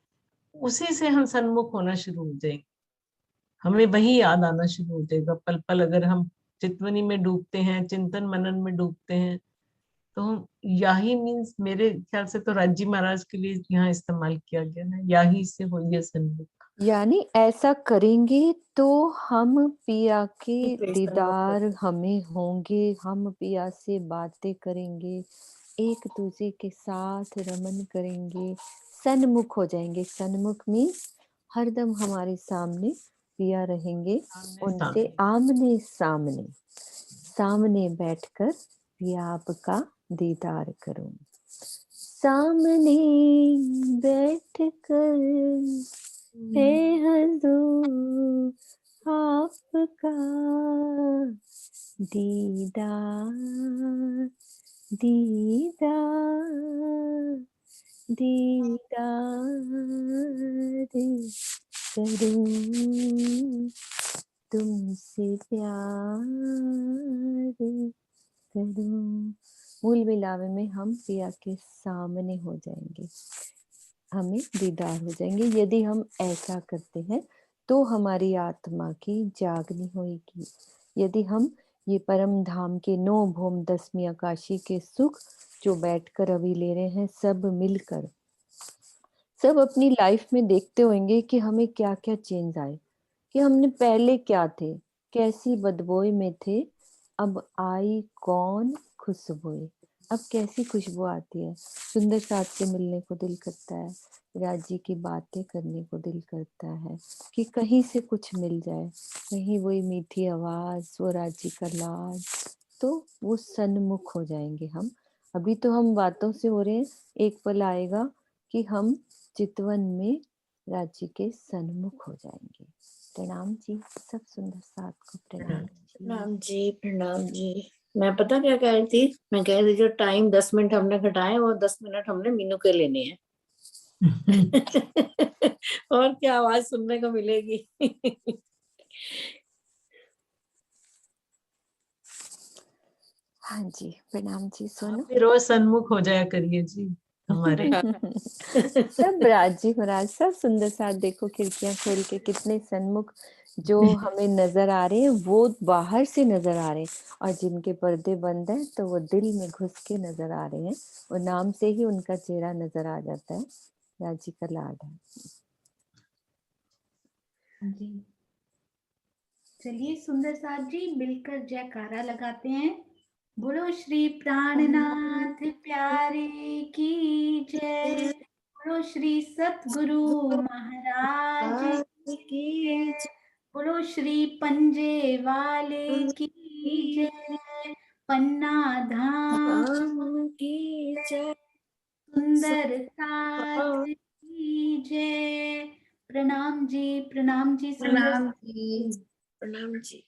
उसी से हम सन्मुख होना शुरू हो जाएंगे, हमें वही याद आना शुरू हो जाएगा पल पल। अगर हम चितवनी में डूबते हैं, चिंतन मनन में डूबते हैं, तो याही मीन्स मेरे ख्याल से तो राज्जी महाराज के लिए यहाँ इस्तेमाल किया गया है, याही से होइए सन्मुख। यानी ऐसा करेंगे तो हम पिया के दीदार हमें होंगे, हम पिया से बातें करेंगे, एक दूसरे के साथ रमन करेंगे, सन्मुख हो जाएंगे। सन्मुख मीन्स हरदम हमारे सामने पिया रहेंगे, उनसे आमने सामने, सामने बैठकर पिया आपका दीदार करूं, सामने बैठकर हे हजूर आपका दीदार दीदार दीदार करूं, तुमसे प्यार करूं। मूल मिलावे में हम पिया के सामने हो जाएंगे, हमें दीदार हो जाएंगे। यदि हम ऐसा करते हैं तो हमारी आत्मा की जागनी होगी। यदि हम ये परम धाम के 9 भूम 10वीं आकाशी के सुख जो बैठकर अभी ले रहे हैं, सब मिलकर, सब अपनी लाइफ में देखते होंगे कि हमें क्या क्या चेंज आए, कि हमने पहले क्या थे, कैसी बदबोई में थे, अब आई कौन खुशबू, अब कैसी खुशबू आती है। सुंदर साथ से मिलने को दिल करता है, राजी की बातें करने को दिल करता है, कि कहीं से कुछ मिल जाए, कहीं वही मीठी आवाज, वो राजी का लाज, तो वो सन्मुख हो जाएंगे हम। अभी तो हम बातों से हो रहे हैं, एक पल आएगा कि हम चितवन में राजी के सन्मुख हो जाएंगे। प्रणाम जी, सब सुंदर साथ को प्रणाम जी। प्रणाम जी, प्रणाम जी। मैं पता क्या कह रही थी, मैं कह रही थी जो टाइम 10 मिनट हमने घटाए वो 10 मिनट हमने मीनू के लेने हैं। और क्या आवाज सुनने को मिलेगी। हाँ जी, प्रणाम जी। सोनू फिर रोज सन्मुख हो जाया करिए जी हमारे। सब राजी महाराज, सब सुंदर साथ देखो, खिड़कियां खोल के कितने सन्मुख जो हमें नजर आ रहे हैं, वो बाहर से नजर आ रहे हैं, और जिनके पर्दे बंद हैं तो वो दिल में घुस के नजर आ रहे हैं, और नाम से ही उनका चेहरा नजर आ जाता है, राजी का लाड है जी। चलिए सुंदर साथ जी मिलकर जयकारा लगाते हैं। बोलो श्री प्राणनाथ प्यारे की जय, बोलो श्री सतगुरु महाराज की जय, बोलो श्री पंजे वाले की जय, पन्ना धाम की जय, सुंदर साथ की जय। प्रणाम जी, प्रणाम जी, सुंदर प्रणाम जी। प्रणाम जी।